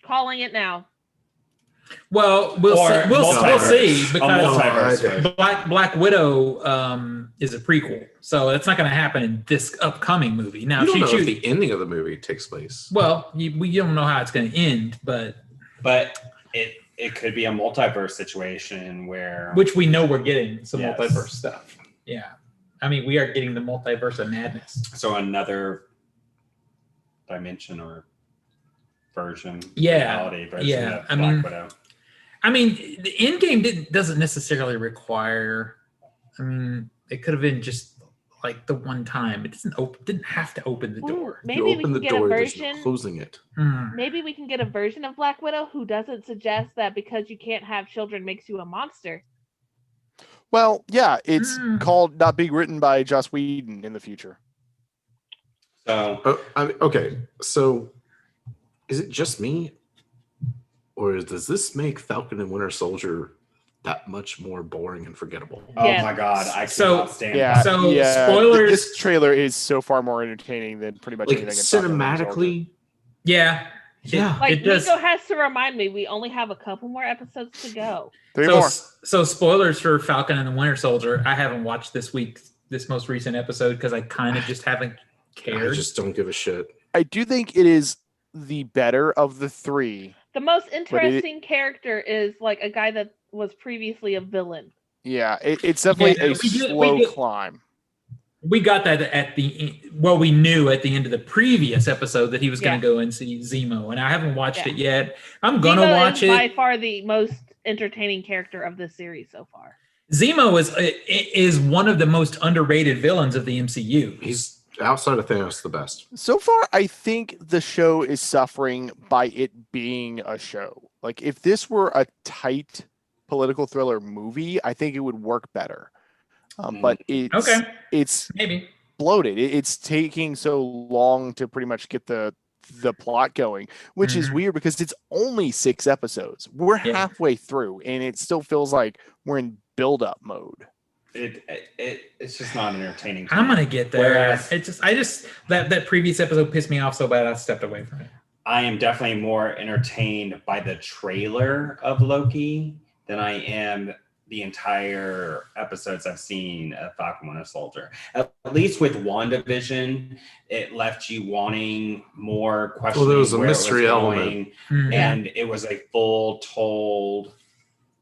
Calling it now. Well, we'll Or see. We'll multiverse. see A because multiverse I- version. Black Widow is a prequel, so that's not going to happen in this upcoming movie. Now, You don't know she if the ending of the movie takes place. well, we don't know how it's going to end, but it could be a multiverse situation where which we know we're getting some Yes. multiverse stuff. Yeah, I mean, we are getting the multiverse of madness. so another dimension or version, Yeah. reality version Yeah. of I Black mean, Widow. I mean, the end game doesn't necessarily require. I mean, it could have been just like the one time. It didn't have to open the door. Maybe You we open can the get door, a there's no version. closing it. Maybe we can get a version of Black Widow who doesn't suggest that because you can't have children makes you a monster. Well, yeah, it's Mm. called not being written by Joss Whedon in the future. So Okay, so is it just me? Or does this make Falcon and Winter Soldier that much more boring and forgettable? oh Yes. my god, I So- cannot stand Yeah. that. So, yeah, spoilers- This trailer is so far more entertaining than pretty much Like anything. in Falcon and Winter Soldier. cinematically, Yeah, yeah. Like It does. Nico has to remind me, we only have a couple more episodes to go. Three so more. so spoilers for Falcon and the Winter Soldier. I haven't watched this most recent episode because I kind of just haven't I cared. just don't give a shit. I do think it is the better of the three. The most interesting character is like a guy that was previously a villain. Yeah, it's definitely Yeah, a slow we did- climb. We got that at we knew at the end of the previous episode that he was going Yeah. to go and see Zemo, and I haven't watched Yeah. it yet. I'm going to Zemo watch is by it. far the most entertaining character of this series so far. Zemo is one of the most underrated villains of the MCU. He's outside of Thanos the best. So far, I think the show is suffering by it being a show. Like, if this were a tight political thriller movie, I think it would work better. But it's Maybe. bloated. It's taking so long to pretty much get the plot going, which is Mhm. weird because it's only 6 episodes. We're Yeah. halfway through, and it still feels like we're in build-up mode. It's just not entertaining. to I'm me. gonna get there. Whereas- I just that previous episode pissed me off so bad I stepped away from it. I am definitely more entertained by the trailer of Loki than I am the entire episodes I've seen of Falcon Winter Soldier. At least with WandaVision, it left you wanting more questions. Well, there was a mystery element. And it was a full told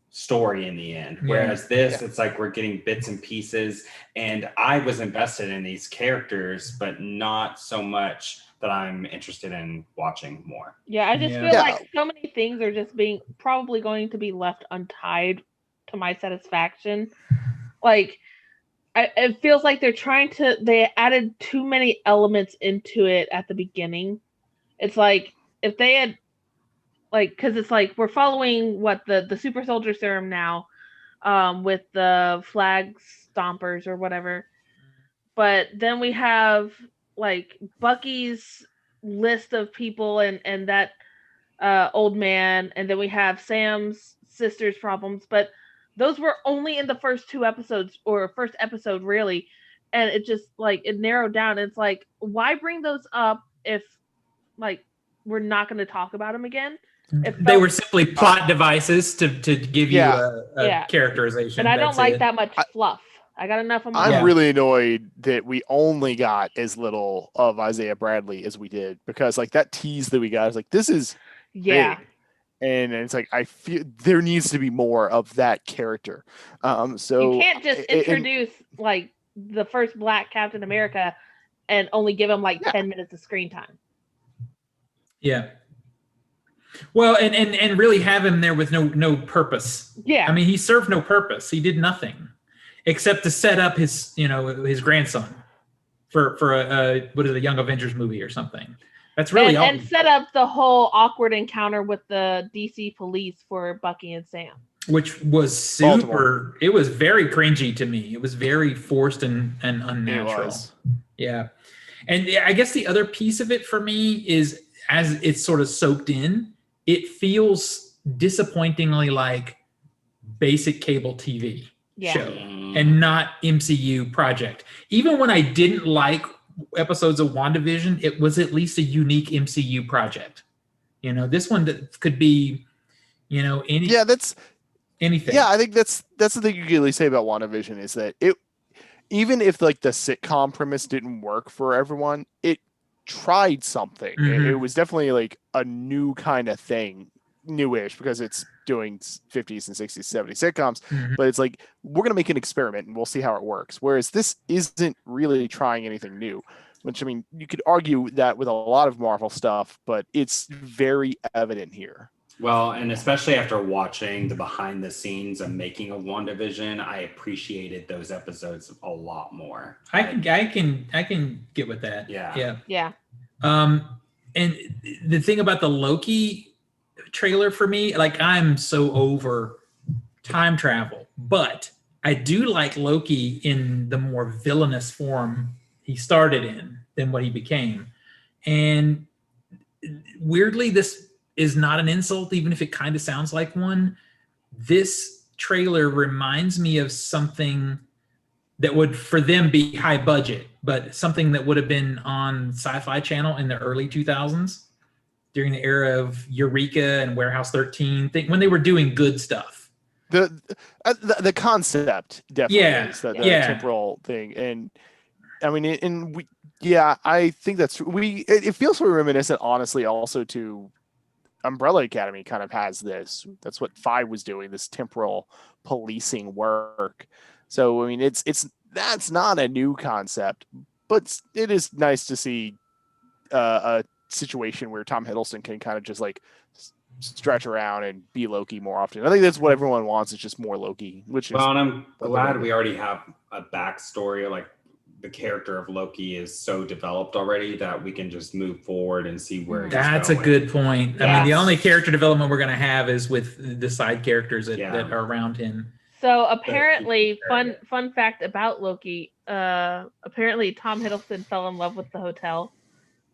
story in the end. Yeah. Whereas this, it's like we're getting bits and pieces, and I was invested in these characters, but not so much that I'm interested in watching more. Yeah, I just Yeah. feel Yeah. like so many things are just probably going to be left untied to my satisfaction. Like, it feels like they added too many elements into it at the beginning. It's like if they had, like, because it's like we're following the super soldier serum now, with the flag stompers or whatever, but then we have like Bucky's list of people and that old man, and then we have Sam's sister's problems, but those were only in the first 2 episodes or first episode really, and it just like it narrowed down. It's like, why bring those up if like we're not going to talk about them again? They were simply plot devices to give you a characterization. And I don't That's like it. that much fluff. I got enough of my I'm own. really annoyed that we only got as little of Isaiah Bradley as we did, because like that tease that we got is like, this is Yeah. big. And it's like, I feel there needs to be more of that character. So You can't just introduce like the first Black Captain America and only give him like 10 minutes of screen time. Yeah. Well, and really have him there with no purpose. Yeah. I mean, he served no purpose. He did nothing except to set up his grandson for a what is it, a Young Avengers movie or something. That's really all. And set up the whole awkward encounter with the DC police for Bucky and Sam. Which was super. Baltimore. It was very cringy to me. It was very forced and unnatural. Yeah. And I guess the other piece of it for me is, as it's sort of soaked in, it feels disappointingly like basic cable TV show and not MCU project. Even when I didn't like episodes of WandaVision, it was at least a unique MCU project. This one could be, any. Yeah, that's anything. Yeah, I think that's the thing you can really say about WandaVision is that it, even if like the sitcom premise didn't work for everyone, it tried something. Mm-hmm. It was definitely like a new kind of thing, newish, because it's doing 50s and 60s, 70s sitcoms. Mm-hmm. But it's like, we're going to make an experiment and we'll see how it works. Whereas this isn't really trying anything new, which, I mean, you could argue that with a lot of Marvel stuff, but it's very evident here. Well, and especially after watching the behind the scenes of making of WandaVision, I appreciated those episodes a lot more. I can get with that. Yeah. And the thing about the Loki trailer for me, like, I'm so over time travel, but I do like Loki in the more villainous form he started in than what he became. And weirdly, this is not an insult, even if it kind of sounds like one. This trailer reminds me of something that would, for them, be high budget, but something that would have been on Sci-Fi Channel in the early 2000s during the era of Eureka and Warehouse 13, when they were doing good stuff. The concept definitely is the temporal thing. And I mean, I think that's, it feels so reminiscent, honestly, also to Umbrella Academy kind of has this. That's what Phi was doing, this temporal policing work. So, I mean, that's not a new concept, but it is nice to see a situation where Tom Hiddleston can kind of just like stretch around and be Loki more often. I think that's what everyone wants, is just more Loki, which is. Well, and I'm glad we already have a backstory, like the character of Loki is so developed already that we can just move forward and see where. That's a good point. I mean, the only character development we're going to have is with the side characters that are around him. So apparently, fun fact about Loki, apparently Tom Hiddleston fell in love with the hotel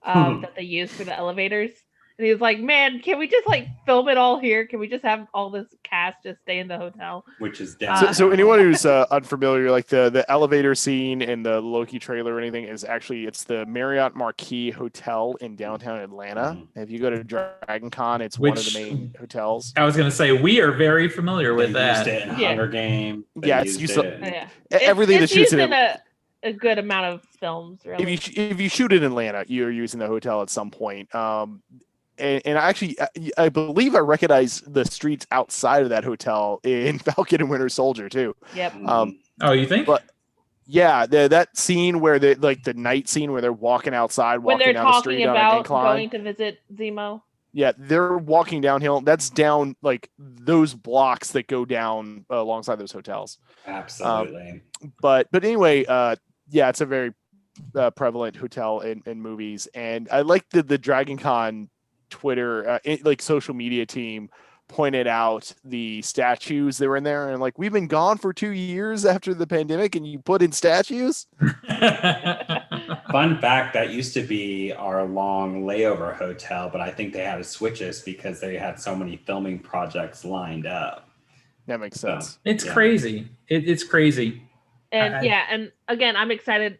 that they used for the elevators. And he was like, man, can we just like film it all here? Can we just have all this cast just stay in the hotel? Which is so anyone who's unfamiliar, like the elevator scene in the Loki trailer or anything is actually, it's the Marriott Marquis Hotel in downtown Atlanta. Mm-hmm. If you go to Dragon Con, it's one of the main hotels. I was going to say, we are very familiar with that. Used it in Hunger Game. It's used everything that's used in a good amount of films, really. If you shoot in Atlanta, you're using the hotel at some point. And I believe I recognize the streets outside of that hotel in Falcon and Winter Soldier too. Yep. Oh, you think? But yeah, that scene where the night scene where they're walking outside, walking down the street on an incline. Going to visit Zemo. Yeah, they're walking downhill. That's down like those blocks that go down alongside those hotels. Absolutely. But anyway, it's a very prevalent hotel in movies, and I like the Dragon Con Twitter, social media team pointed out the statues that were in there, and like, we've been gone for 2 years after the pandemic and you put in statues. Fun fact, that used to be our long layover hotel, but I think they had to switch us because they had so many filming projects lined up. That makes sense. It's Yeah. crazy. It's crazy. And I- yeah, and again, I'm excited.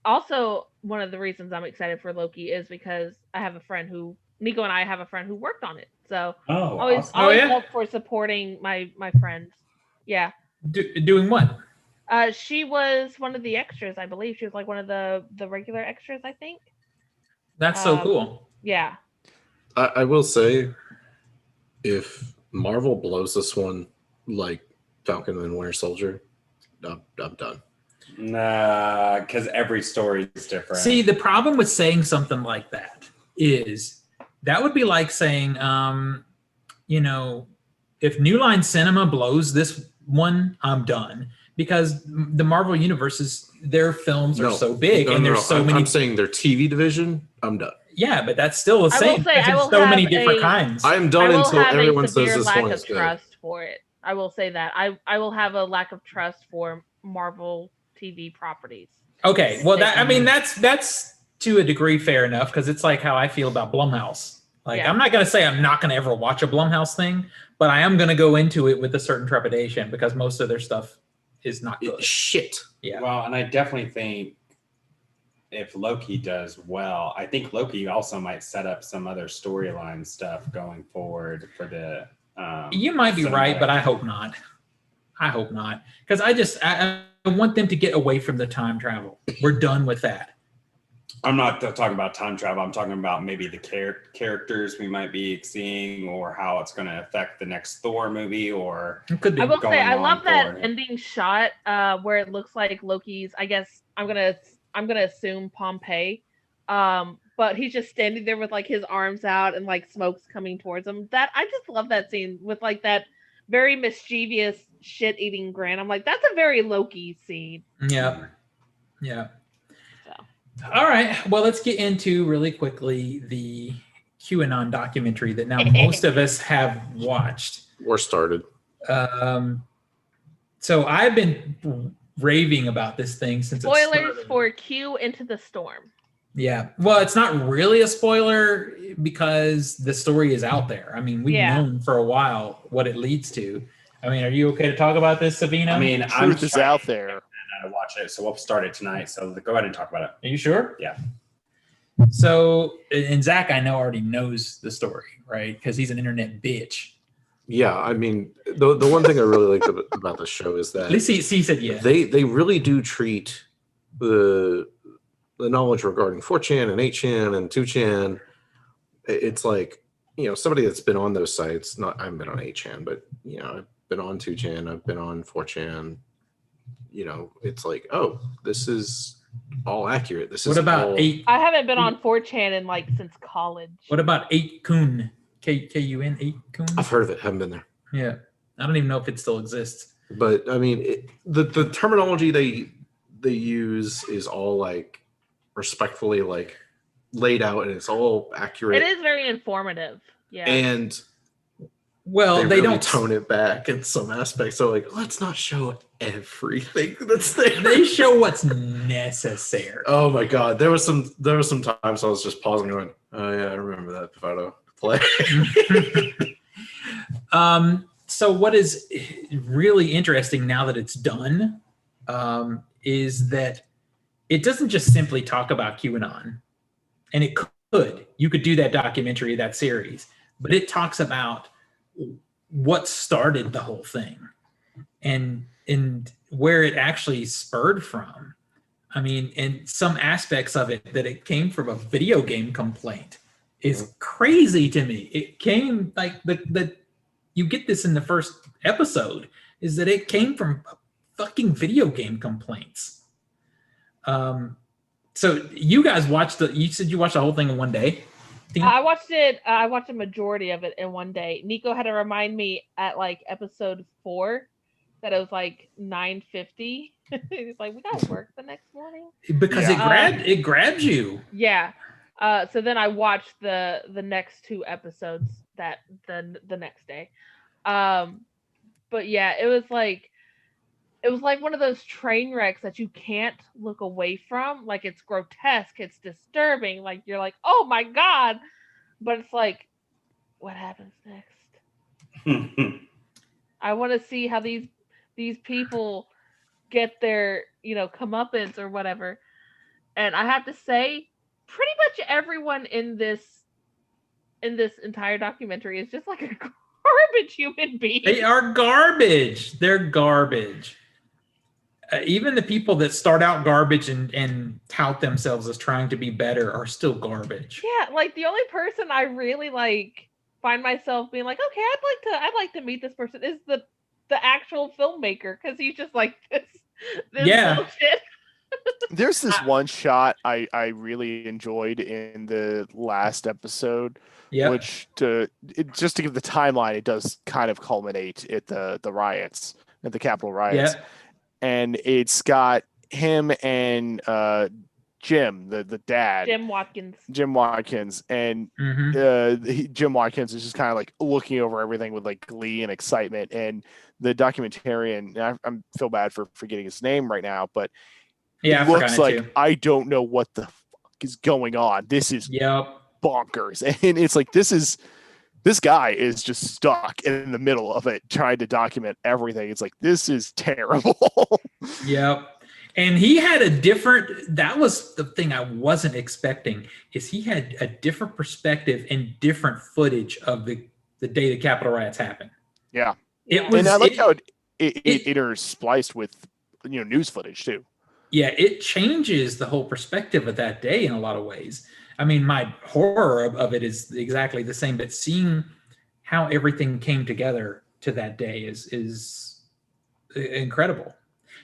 Also, one of the reasons I'm excited for Loki is because Nico and I have a friend who worked on it. So Oh, always awesome. always yeah? look for supporting my friends. Yeah. Doing what? She was one of the extras, I believe. She was like one of the regular extras, I think. That's so Um, cool. Yeah. I will say, if Marvel blows this one like Falcon and Winter Soldier, I'm done. Nah, because every story is different. See, the problem with saying something like that is that would be like saying, if New Line Cinema blows this one, I'm done. Because the Marvel universes, their films are so big, and there's so many. I'm saying their TV division, I'm done. Yeah, but that's still the I same. will say, because I there's will so many have different a- kinds. I'm I done will until have everyone a says severe this lack one of is good. trust for it. I will say that. I will have a lack of trust for Marvel TV properties. Okay, well, that's to a degree fair enough, because it's like how I feel about Blumhouse. Like, Yeah. I'm not going to say I'm not going to ever watch a Blumhouse thing, but I am going to go into it with a certain trepidation because most of their stuff is not good. Shit. Yeah. Well, and I definitely think if Loki does well, I think Loki also might set up some other storyline stuff going forward for the. You might be right, but I hope not. I hope not, because I want them to get away from the time travel. We're done with that. I'm not talking about time travel. I'm talking about maybe the characters we might be seeing, or how it's going to affect the next Thor movie, or It could be. I will say going I on love that forward. ending shot where it looks like Loki's. I guess I'm gonna assume Pompeii, but he's just standing there with like his arms out and like smoke's coming towards him. That I just love that scene with like that very mischievous shit-eating grin. I'm like, that's a very Loki scene. Yeah. Yeah. So All right. Well, let's get into really quickly the QAnon documentary that now most of us have watched. Or started. So I've been raving about this thing since it spoilers started. for Q Into the Storm. Yeah. Well, it's not really a spoiler because the story is out there. I mean, we've known for a while what it leads to. I mean, are you okay to talk about this, Savino? I mean, I'm Truth is out there. to watch it, so we'll start it tonight. So go ahead and talk about it. Are you sure? Yeah. So, and Zach, I know already knows the story, right? Because he's an internet bitch. Yeah, I mean, the one thing I really like about the show is that At least he said yeah. they really do treat the knowledge regarding 4chan and 8chan and 2chan. It's like, somebody that's been on those sites. Not I haven't been on 8chan, but I've been on 2chan, I've been on 4chan. It's like, oh, this is all accurate. This is What about all... 8? I haven't been on 4chan in like since college. What about 8kun? Kun 8kun? I've heard of it. Haven't been there. Yeah, I don't even know if it still exists. But I mean, the terminology they use is all like respectfully like laid out, and it's all accurate. It is very informative. Yeah. And Well, they really don't tone it back in some aspects. So like, let's not show everything that's there. They show what's necessary. Oh my god, there was some times I was just pausing and going, oh yeah, I remember that photo play. So what is really interesting now that it's done is that it doesn't just simply talk about QAnon, and it could. You could do that documentary, that series, but it talks about what started the whole thing and where it actually spurred from. I mean, and some aspects of it that it came from a video game complaint is crazy to me. It came like the you get this in the first episode is that it came from fucking video game complaints. So you guys you said you watched the whole thing in one day? I watched it. I watched a majority of it in one day. Nico had to remind me at like episode 4 that it was like 9:50. He's like, "We gotta work the next morning." Because it grabs you. Yeah. So then I watched the next 2 episodes that the next day. But yeah, it was like one of those train wrecks that you can't look away from. Like, it's grotesque, it's disturbing. Like, you're like, oh my god, but it's like, what happens next? I want to see how these people get their, comeuppance or whatever. And I have to say, pretty much everyone in this entire documentary is just like a garbage human being. They are garbage. They're garbage. Even the people that start out garbage and tout themselves as trying to be better are still garbage. Yeah, like the only person I really like find myself being like, okay, I'd like to meet this person is the actual filmmaker, because he's just like this Yeah. bullshit. There's this one shot I really enjoyed in the last episode, which just to give the timeline, it does kind of culminate at the riots, at the Capitol riots. Yeah. And it's got him and Jim, the dad. Jim Watkins. And Jim Watkins is just kind of like looking over everything with like glee and excitement. And the documentarian, I feel bad for forgetting his name right now, but it looks like I don't know what the fuck is going on. This is bonkers. And it's like this guy is just stuck in the middle of it trying to document everything. It's like, this is terrible. Yep. And he had that was the thing I wasn't expecting, is he had a different perspective and different footage of the day the Capitol riots happened. Yeah. And I like how it interspliced with, news footage too. Yeah, it changes the whole perspective of that day in a lot of ways. I mean, my horror of it is exactly the same, but seeing how everything came together to that day is incredible.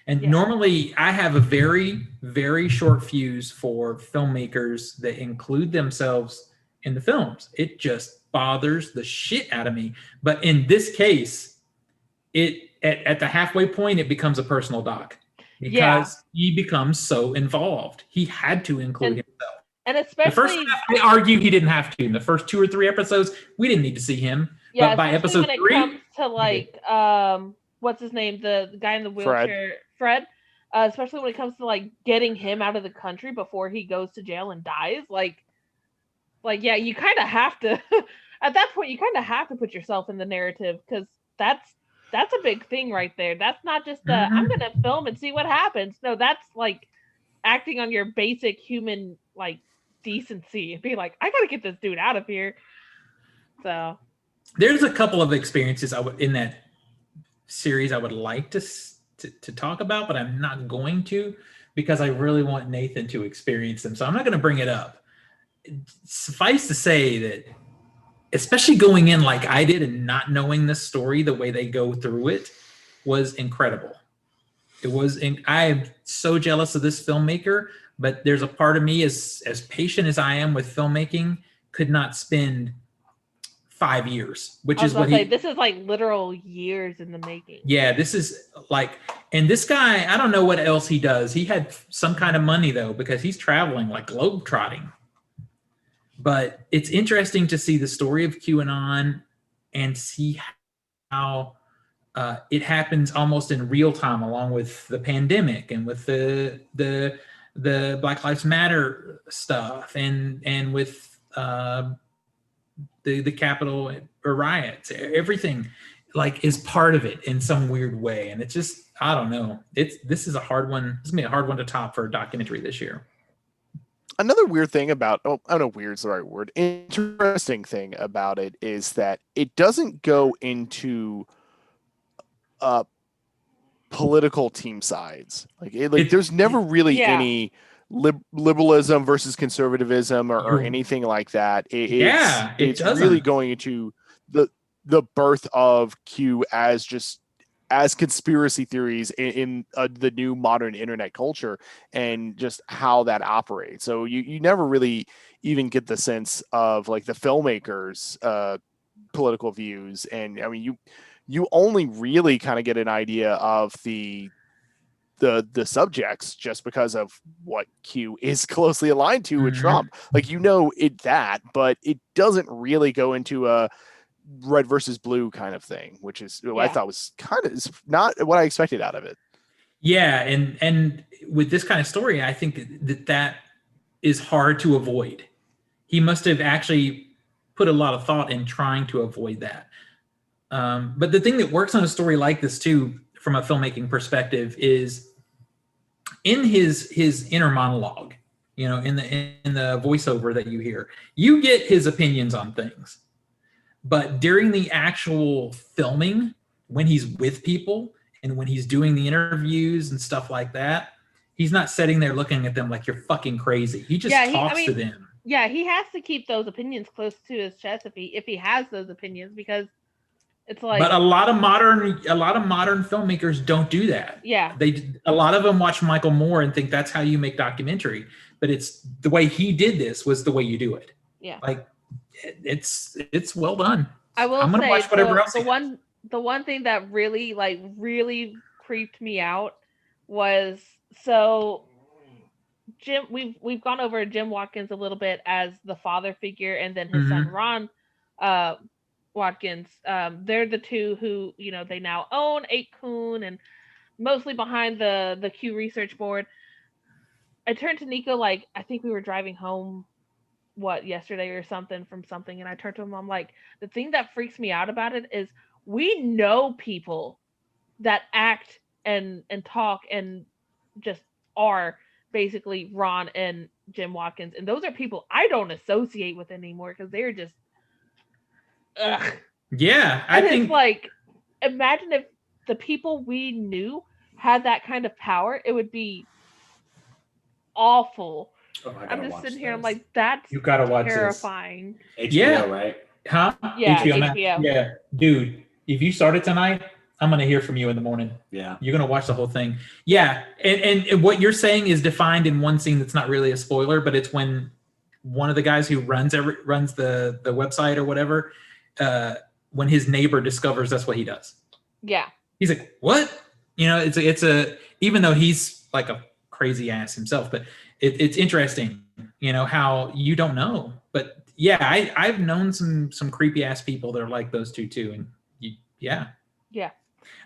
And normally I have a very, very short fuse for filmmakers that include themselves in the films. It just bothers the shit out of me. But in this case, at the halfway point, it becomes a personal doc because he becomes so involved. He had to include himself. And especially the first half, I argue he didn't have to. In the first 2 or 3 episodes, we didn't need to see him. Yeah, but by episode when 3, it comes to like what's his name, the guy in the wheelchair, Fred. Especially when it comes to like getting him out of the country before he goes to jail and dies, like yeah, you kind of have to at that point you kind of have to put yourself in the narrative, because that's a big thing right there. That's not just I'm gonna film and see what happens. No, that's like acting on your basic human like decency and be like, I gotta get this dude out of here. So there's a couple of experiences in that series I would like to talk about, but I'm not going to, because I really want Nathan to experience them. So I'm not going to bring it up. Suffice to say that, especially going in like I did and not knowing the story, the way they go through it was incredible. I am so jealous of this filmmaker, but there's a part of me, as patient as I am with filmmaking, could not spend 5 years, which is what this is like literal years in the making. Yeah, this is like, and this guy, I don't know what else he does. He had some kind of money though, because he's traveling like globetrotting. But it's interesting to see the story of QAnon and see how it happens almost in real time, along with the pandemic and with the Black Lives Matter stuff and with the Capitol riots. Everything like is part of it in some weird way, and it's just, I don't know. This is a hard one. This is gonna be a hard one to top for a documentary this year. Another weird thing about, I don't know, weird's the right word. Interesting thing about it is that it doesn't go into political team sides. There's never really any liberalism versus conservatism or anything like that. It's really going into the birth of Q as conspiracy theories in the new modern internet culture, and just how that operates. So you never really even get the sense of like the filmmakers' political views. And I mean, you only really kind of get an idea of the subjects just because of what Q is closely aligned to with Trump. Like, but it doesn't really go into a red versus blue kind of thing, which is I thought was kind of not what I expected out of it. Yeah, and with this kind of story, I think that is hard to avoid. He must have actually put a lot of thought in trying to avoid that. But the thing that works on a story like this too, from a filmmaking perspective, is in his inner monologue. You know, in the voiceover that you hear, you get his opinions on things. But during the actual filming, when he's with people and when he's doing the interviews and stuff like that, he's not sitting there looking at them like you're fucking crazy. He just talks to them. Yeah, he has to keep those opinions close to his chest if he has those opinions, because it's like. But a lot of modern filmmakers don't do that. Yeah. A lot of them watch Michael Moore and think that's how you make documentary. But it's the way he did this was the way you do it. Yeah. Like it's well done. I will I'm gonna say watch whatever else. The one thing that really creeped me out was, so Jim, we've gone over Jim Watkins a little bit as the father figure, and then his son Ron Watkins. They're the two who, you know, they now own 8kun and mostly behind the Q Research Board. I turned to Nico, like, I think we were driving home yesterday or something from something, and I turned to him, I'm like, the thing that freaks me out about it is we know people that act and talk and just are basically Ron and Jim Watkins, and those are people I don't associate with anymore because they're just ugh. Yeah, I think it's like, imagine if the people we knew had that kind of power, it would be awful. Oh, I'm just sitting here. I'm like, that's you gotta watch terrifying. HBO, Yeah. right? Huh? Yeah, Max. HBO. Yeah, dude. If you start it tonight, I'm gonna hear from you in the morning. Yeah, you're gonna watch the whole thing. Yeah, and what you're saying is defined in one scene that's not really a spoiler, but it's when one of the guys who runs the website or whatever, when his neighbor discovers that's what he does. Yeah. He's like, what? You know, it's a even though he's like a crazy ass himself, but it's interesting, you know, how you don't know. But yeah, I've known some creepy ass people that are like those two too, and yeah.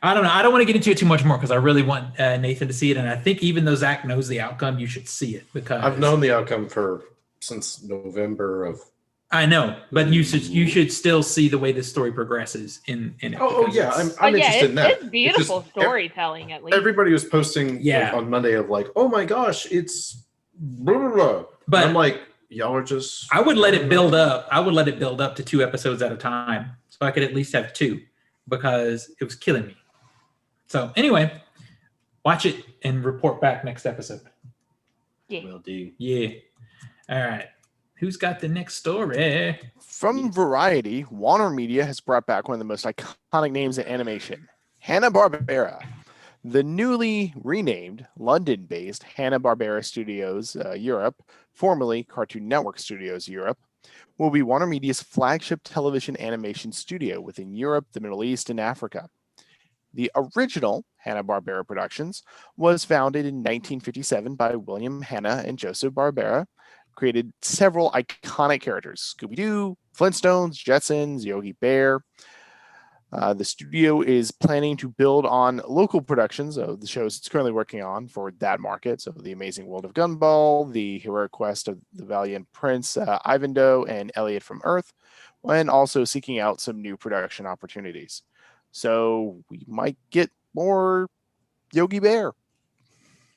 I don't know. I don't want to get into it too much more because I really want Nathan to see it, and I think even though Zach knows the outcome, you should see it because I've known the outcome since November of. I know, but you should still see the way this story progresses in it. Oh yeah, I'm interested in that. It's beautiful storytelling, at least. Everybody was posting on Monday of like, oh my gosh, it's blah blah blah. But and I'm like, y'all are just. I would let it build up. I would let it build up to 2 episodes at a time, so I could at least have 2, because it was killing me. So anyway, watch it and report back next episode. Yeah. Will do. Yeah. All right. Who's got the next story? From Variety, Warner Media has brought back one of the most iconic names in animation, Hanna-Barbera. The newly renamed London-based Hanna-Barbera Studios Europe, formerly Cartoon Network Studios Europe, will be Warner Media's flagship television animation studio within Europe, the Middle East, and Africa. The original Hanna-Barbera Productions was founded in 1957 by William Hanna and Joseph Barbera, created several iconic characters, Scooby-Doo, Flintstones, Jetsons, Yogi Bear. The studio is planning to build on local productions of the shows it's currently working on for that market. So The Amazing World of Gumball, The Heroic Quest of the Valiant Prince, Ivanhoe, and Elliot from Earth, and also seeking out some new production opportunities. So we might get more Yogi Bear.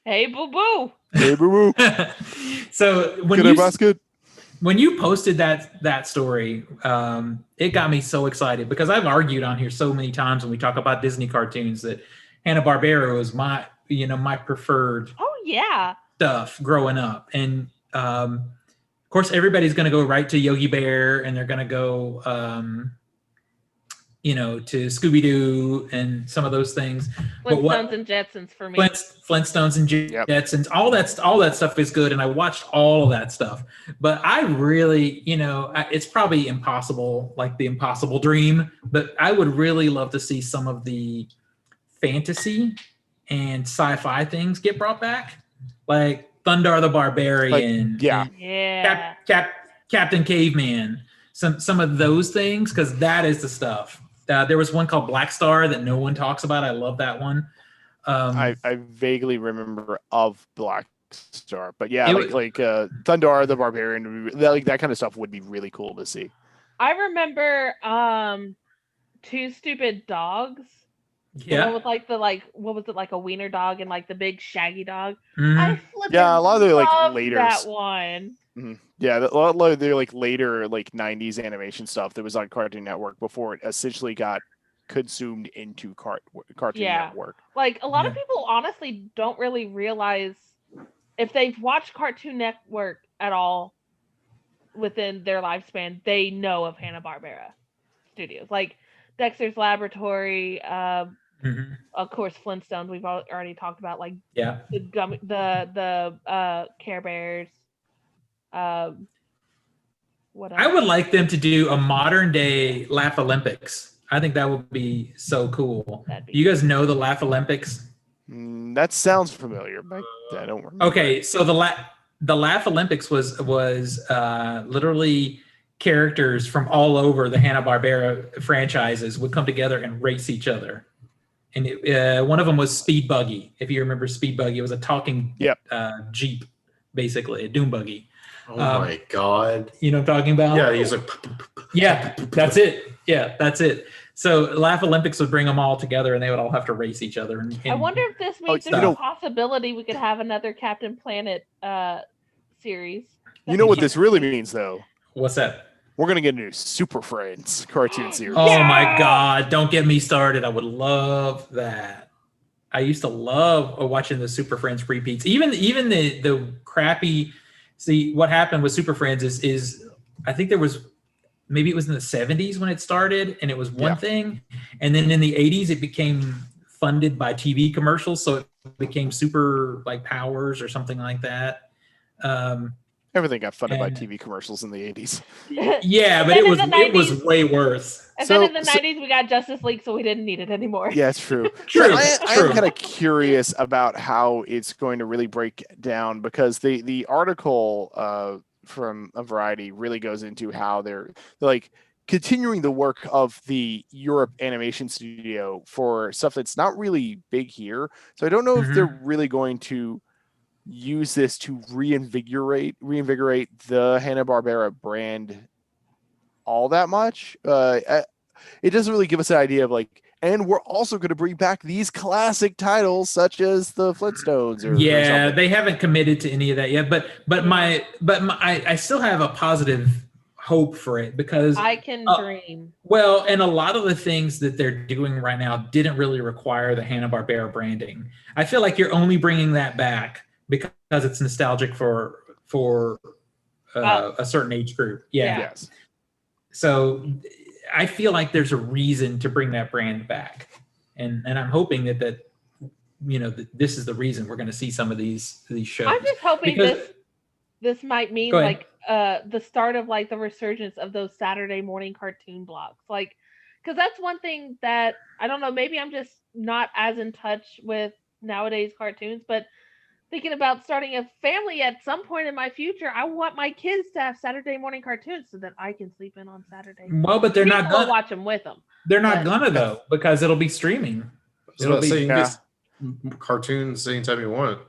Hey, boo boo. Hey, boo boo. So when you posted that story, it got me so excited because I've argued on here so many times when we talk about Disney cartoons that Hanna-Barbera was my preferred. Oh yeah. Stuff growing up, and of course everybody's going to go right to Yogi Bear, and they're going to go. To Scooby-Doo and some of those things. Flintstones and Jetsons for me. Flintstones and Jetsons, all that stuff is good, and I watched all of that stuff. But I really, it's probably impossible, like the impossible dream, but I would really love to see some of the fantasy and sci-fi things get brought back, like Thundar the Barbarian, Captain Caveman, some of those things, because that is the stuff. There was one called Black Star that no one talks about. I love that one. I vaguely remember of Black Star, but yeah, like Thundar the Barbarian, that kind of stuff would be really cool to see. I remember Two Stupid Dogs. The one Yeah. with what was it, like a wiener dog and like the big shaggy dog. Mhm. I flipping Yeah, a lot of their, like, loved later that one. Yeah, a lot of their like later like 90s animation stuff that was on Cartoon Network before it essentially got consumed into Cartoon Yeah. Network. Like a lot of Yeah. people honestly don't really realize if they've watched Cartoon Network at all within their lifespan, they know of Hanna-Barbera Studios. Like Dexter's Laboratory, Mhm. of course Flintstones we've already talked about, like Yeah. the Care Bears. What else? I would like them to do a modern day Laugh Olympics. I think that would be so cool. That'd be You guys know the Laugh Olympics? That sounds familiar, but I don't remember. Okay, so the Laugh Olympics was literally characters from all over the Hanna-Barbera franchises would come together and race each other. And one of them was Speed Buggy. If you remember Speed Buggy, it was a talking Jeep, basically a Doom buggy. Oh my god! You know what I'm talking about? Yeah, he's like, Yeah, that's it. Yeah, that's it. So Laugh Olympics would bring them all together, and they would all have to race each other. And I wonder if this means you there's know- a possibility we could have another Captain Planet series. You know what this really means, though? What's that? We're gonna get a new Super Friends cartoon series. Oh my God! Don't get me started. I would love that. I used to love watching the Super Friends repeats. Even the crappy. See, what happened with Super Friends is I think there was, maybe it was in the 70s when it started, and it was one thing, and then in the 80s it became funded by TV commercials, so it became Super like Powers or something like that. Everything got funded by TV commercials in the 80s. Yeah, but then it in the was 90s way worse. And then in the 90s, we got Justice League, so we didn't need it anymore. Yeah, it's true. True. I am kind of curious about how it's going to really break down, because the article from a Variety really goes into how they're like continuing the work of the Europe animation studio for stuff that's not really big here. So I don't know if they're really going to use this to reinvigorate the Hanna-Barbera brand all that much. It doesn't really give us an idea of like, and we're also going to bring back these classic titles such as the Flintstones. Or something. They haven't committed to any of that yet. But I still have a positive hope for it, because I can dream. Well, and a lot of the things that they're doing right now didn't really require the Hanna-Barbera branding. I feel like you're only bringing that back because it's nostalgic for a certain age group. Yeah. Yes. So I feel like there's a reason to bring that brand back, and I'm hoping that this is the reason we're going to see some of ththese shows. I'm just hoping this might mean Go ahead. like the start of like the resurgence of those Saturday morning cartoon blocks, like, because that's one thing that I don't know. Maybe I'm just not as in touch with nowadays cartoons, but thinking about starting a family at some point in my future, I want my kids to have Saturday morning cartoons so that I can sleep in on Saturday. Well, but they're People not will gonna watch them with them. They're not gonna though, because it'll be streaming. So you can get cartoons anytime you want.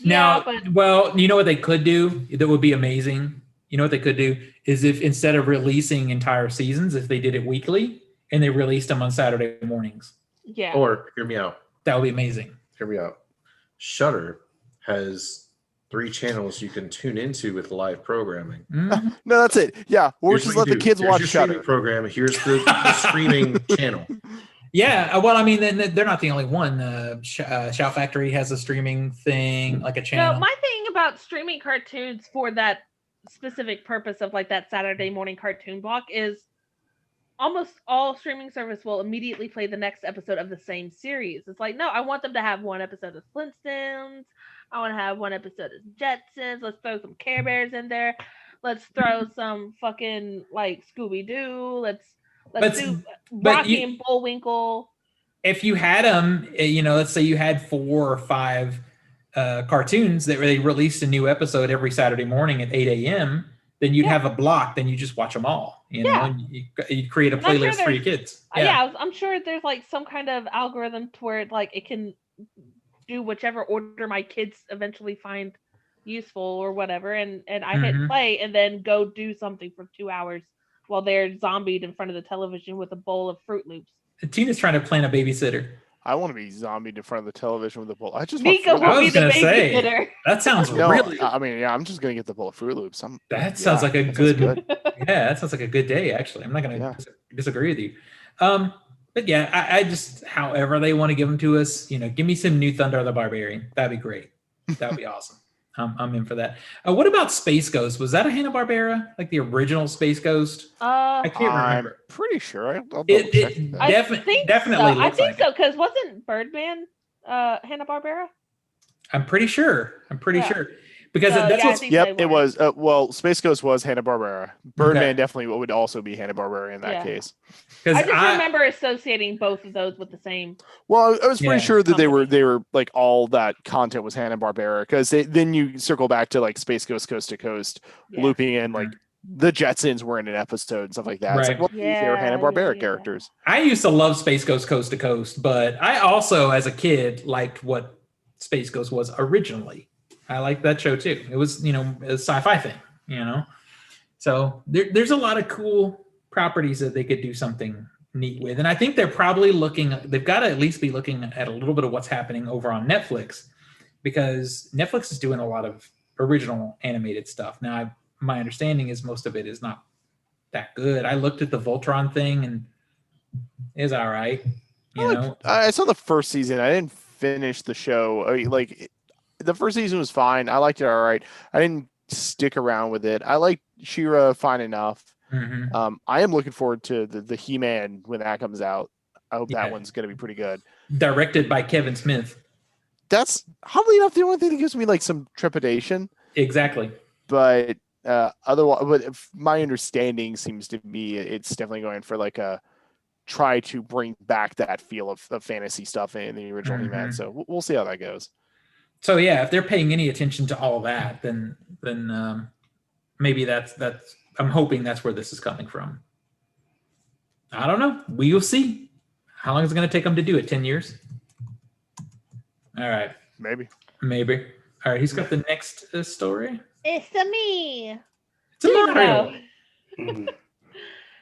Now, Yeah, but well, you know what they could do that would be amazing? You know what they could do is, if instead of releasing entire seasons, if they did it weekly and they released them on Saturday mornings. yeah. Or hear me out. That would be amazing. Hear me out. Shudder has 3 channels you can tune into with live programming. Mhm. No, that's it. Yeah, we'll Here's just what let you the do. kids Here's watch your streaming Shudder. program. Here's the streaming channel. Yeah, well, I mean, they're not the only one. Shout Factory has a streaming thing, like a channel. No, my thing about streaming cartoons for that specific purpose of like that Saturday morning cartoon block is almost all streaming service will immediately play the next episode of the same series. It's like, no, I want them to have one episode of Flintstones. I want to have one episode of Jetsons. Let's throw some Care Bears in there. Let's throw some fucking like Scooby-Doo. Let's do Rocky and Bullwinkle. If you had them, let's say you had 4 or 5 cartoons that they released a new episode every Saturday morning at 8 a.m., then you'd have a block. Then you just watch them all. And you create a playlist for your kids. I'm sure there's like some kind of algorithm to where like it can do whichever order my kids eventually find useful or whatever, and I hit play and then go do something for 2 hours while they're zombied in front of the television with a bowl of Fruit Loops. Tina's trying to plan a babysitter. I want to be zombied in front of the television with a bowl. I just Nika want Fruit will I be was the gonna say, babysitter. that sounds No, really. I mean, yeah, I'm just gonna get the bowl of Fruit Loops. That sounds like a that sounds good. Yeah, that sounds like a good day. Actually, I'm not gonna Yeah. disagree with you. But yeah, I just however they want to give them to us. Give me some new Thunder the Barbarian. That'd be great. That'd be awesome. I'm in for that. What about Space Ghost? Was that a Hanna-Barbera, like the original Space Ghost? I can't I'm remember. pretty sure. I'll double It check that. I definitely think so. I looks think like so it. because wasn't Birdman Hanna-Barbera? I'm pretty sure. Yeah. Sure because So, that's yeah, I what's think Yep, they it were. was. Well, Space Ghost was Hanna-Barbera. Birdman Okay. definitely would also be Hanna-Barbera in that Yeah. case. because I just remember associating both of those with the same. Well, I was pretty Yeah. sure that Company. they were like all that content was Hanna-Barbera because then you circle back to like Space Ghost Coast to Coast, Yeah. looping in like the Jetsons were in an episode and stuff like that. It's like, Right. well, they were Yeah, Hanna-Barbera yeah. characters. I used to love Space Ghost Coast to Coast, but I also, as a kid, liked what Space Ghost was originally. I liked that show too. It was, a sci-fi thing, So there's a lot of cool properties that they could do something neat with. And I think they've got to at least be looking at a little bit of what's happening over on Netflix, because Netflix is doing a lot of original animated stuff. Now, my understanding is most of it is not that good. I looked at the Voltron thing and it was all right. I saw the first season. I didn't finish the show. The first season was fine. I liked it all right. I didn't stick around with it. I liked She-Ra fine enough. Mhm. I am looking forward to the He-Man when that comes out. I hope Yeah. that one's going to be pretty good. Directed by Kevin Smith. That's oddly enough the only thing that gives me like some trepidation. Exactly. But otherwise, my understanding seems to be it's definitely going for like a try to bring back that feel of fantasy stuff in the original He-Man. So we'll see how that goes. So yeah, if they're paying any attention to all that, then maybe that's I'm hoping that's where this is coming from. I don't know. We'll see. How long is it going to take them to do it? 10 years? All right. Maybe. All right. He's got the next story. It's a me. It's a Mario. Mhm.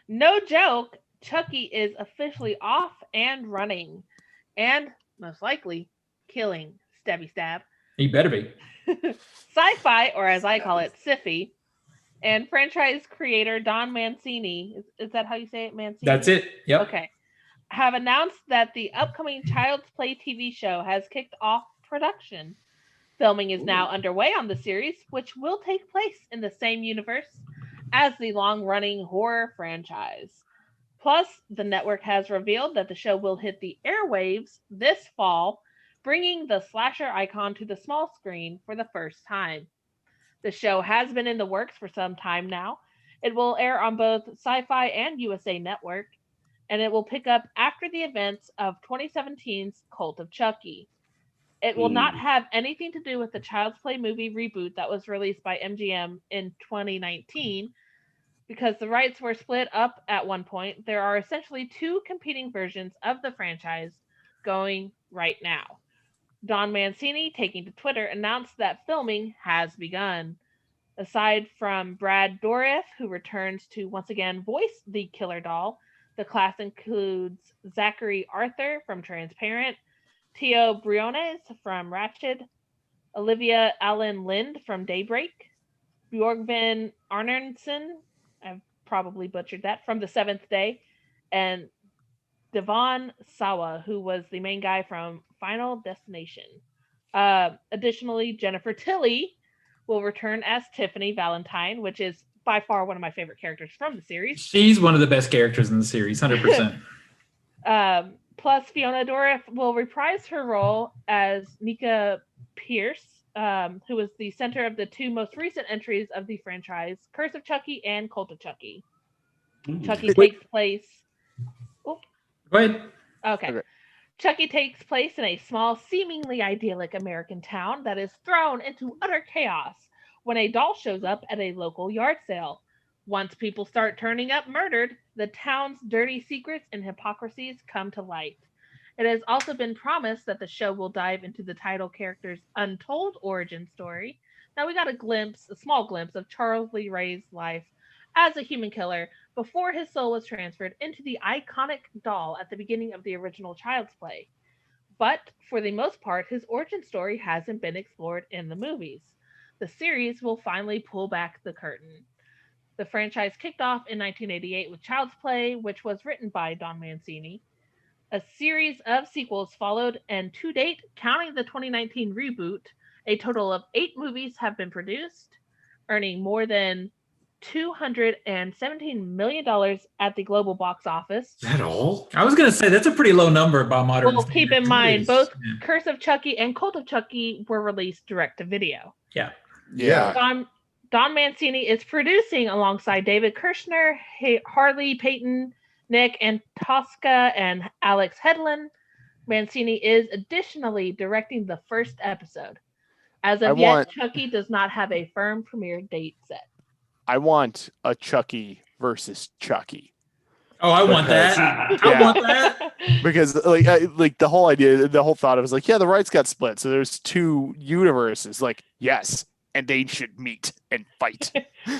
No joke. Chucky is officially off and running, and most likely killing Stabby Stab. He better be. Sci-Fi, or as I call it, Siffy, and franchise creator Don Mancini, is that how you say it, Mancini? That's it. Yep. Okay. Have announced that the upcoming Child's Play TV show has kicked off production. Filming is now underway on the series, which will take place in the same universe as the long-running horror franchise. Plus, the network has revealed that the show will hit the airwaves this fall, bringing the slasher icon to the small screen for the first time. The show has been in the works for some time now. It will air on both Sci-Fi and USA Network, and it will pick up after the events of 2017's Cult of Chucky. It will not have anything to do with the Child's Play movie reboot that was released by MGM in 2019, because the rights were split up at one point. There are essentially two competing versions of the franchise going right now. Don Mancini, taking to Twitter, announced that filming has begun. Aside from Brad Dourif, who returns to once again voice the killer doll, the cast includes Zachary Arthur from Transparent, Theo Briones from Ratched, Olivia Allen Lind from Daybreak, Bjorgvin Arnarnson, I've probably butchered that, from The Seventh Day, and Devon Sawa, who was the main guy from Final Destination. Additionally, Jennifer Tilly will return as Tiffany Valentine, which is by far one of my favorite characters from the series. She's one of the best characters in the series, 100%. Plus, Fiona Dourif will reprise her role as Nika Pierce, who was the center of the two most recent entries of the franchise, Curse of Chucky and Cult of Chucky. Chucky takes place... Go ahead. Okay. Chucky takes place in a small, seemingly idyllic American town that is thrown into utter chaos when a doll shows up at a local yard sale. Once people start turning up murdered, the town's dirty secrets and hypocrisies come to light. It has also been promised that the show will dive into the title character's untold origin story. Now we got a small glimpse of Charles Lee Ray's life as a human killer before his soul was transferred into the iconic doll at the beginning of the original Child's Play. But for the most part, his origin story hasn't been explored in the movies. The series will finally pull back the curtain. The franchise kicked off in 1988 with Child's Play, which was written by Don Mancini. A series of sequels followed, and to date, counting the 2019 reboot, a total of 8 movies have been produced, earning more than $217 million at the global box office. Is that all? I was gonna say that's a pretty low number by modern. Well, keep in standards. mind, is. both Yeah. Curse of Chucky and Cult of Chucky were released direct to video. Yeah. Yeah. Don Mancini is producing alongside David Kirshner, Harley Payton, Nick Antosca, and Alex Hedlund. Mancini is additionally directing the first episode. As of yet, Chucky does not have a firm premiere date set. I want a Chucky versus Chucky. Oh, I want that. I want that. Because like the whole idea, the whole thought, I was like, yeah, the rights got split, so there's 2 universes. Like, yes, and they should meet and fight.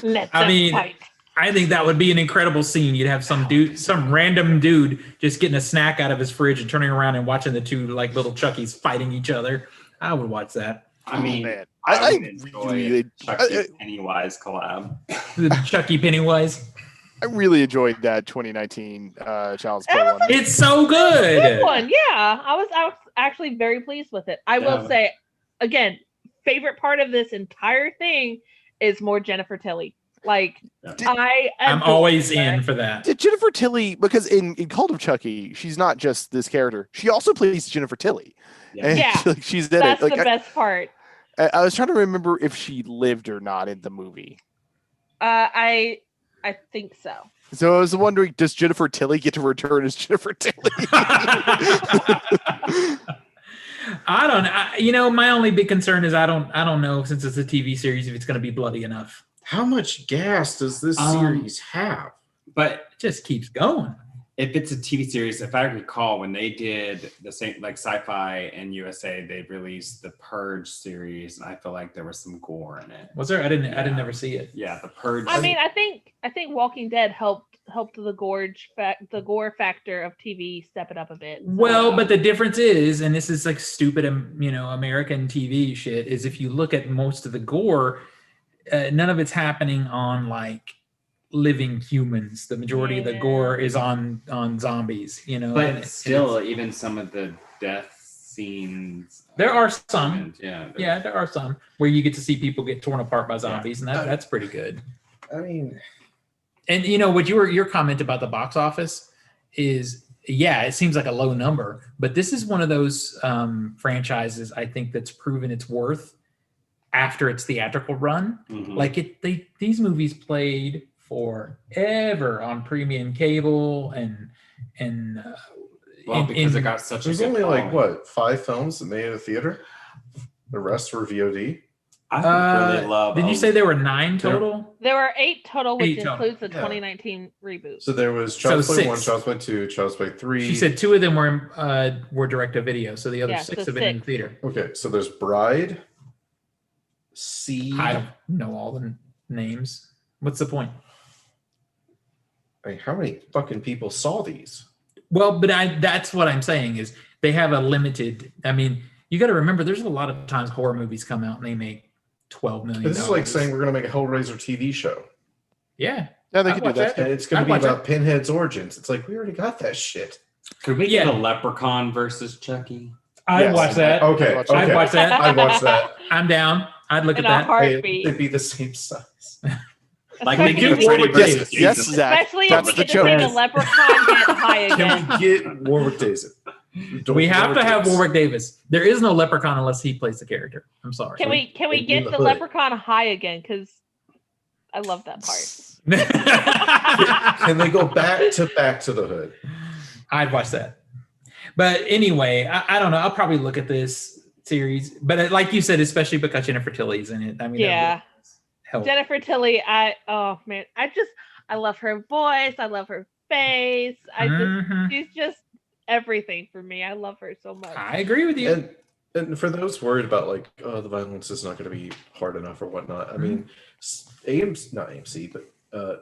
Let them fight. I think that would be an incredible scene. You'd have some random dude just getting a snack out of his fridge and turning around and watching the 2 like little Chuckies fighting each other. I would watch that. I mean, man. I I would enjoy Chucky Pennywise collab. The Chucky Pennywise. I really enjoyed that 2019 Child's Play one. It's so good. Good one, yeah. I was actually very pleased with it. I will say, again, favorite part of this entire thing is more Jennifer Tilly. Like, I'm always in for that. Did Jennifer Tilly, because in Cult of Chucky, she's not just this character. She also plays Jennifer Tilly. Yeah. And Yeah. she's in That's it. Like, the best part. I was trying to remember if she lived or not in the movie. I think so. So I was wondering, does Jennifer Tilly get to return as Jennifer Tilly? I don't. My only big concern is I don't know, since it's a TV series, if it's going to be bloody enough. How much gas does this series have? But It just keeps going. if it's a TV series, if I recall, when they did the same, like Sci-Fi and USA, they released the Purge series, and I feel like there was some gore in it. Was there? I didn't never see it. Yeah, the Purge. I mean, I think Walking Dead helped the gore factor of TV step it up a bit. So. Well, but the difference is, and this is like stupid, American TV shit, is if you look at most of the gore, none of it's happening on like living humans. The majority of the gore is on zombies, but still, even some of the death scenes. There are some. Yeah, there are some where you get to see people get torn apart by zombies, and that's pretty good. I mean, and what your comment about the box office is, yeah, it seems like a low number, but this is one of those franchises I think that's proven its worth after its theatrical run. Mhm. Like these movies played forever on premium cable and because it got such a There's good only like following. 5 films that made it a theater. The rest were VOD. I really love. Did you say there were 9 total? There were 8 total, which 8 total. includes the Yeah. 2019 reboot. So there was Child's Play 1, 6. Child's Play 2, Child's Play 3. She said 2 of them were direct to video, so the other Yeah, 6 so have been in 6. theater. Okay, so there's Bride, Seed. I don't know all the names. What's the point? I mean, how many fucking people saw these? Well, but that's what I'm saying is they have a limited. I mean, you got to remember, there's a lot of times horror movies come out and they make $12 million. This is like saying we're going to make a Hellraiser TV show. Yeah, Yeah, they I'd could do watch that. And it's going I'd to be watch about Pinhead's origins. It's like, we already got that shit. Could we Yeah. get a Leprechaun versus Chucky? I'd Yes. watch that. Okay, I'd okay. I'd watch that. I'd watch that. I'm down. I'd look In at a that. heartbeat. It'd be the same size. Like they do Especially- Freddy Warwick versus Davis. Yes, Jesus. Zach. Especially if That's we the get to see the joke. leprechaun get high again. Can we get Warwick Davis? We have to have Warwick Davis. There is no leprechaun unless he plays the character. I'm sorry. Can we in get the the hood. leprechaun high again? Because I love that part. Can they go back to the hood? I'd watch that. But anyway, I don't know. I'll probably look at this series. But like you said, especially because Jennifer Tilly's in it. I mean, Yeah. that would help. Jennifer Tilly, I love her voice. I love her face. Mhm. She's just everything for me. I love her so much. I agree with you. And for those worried about like, oh, the violence is not going to be hard enough or whatnot. I mean, not AMC, but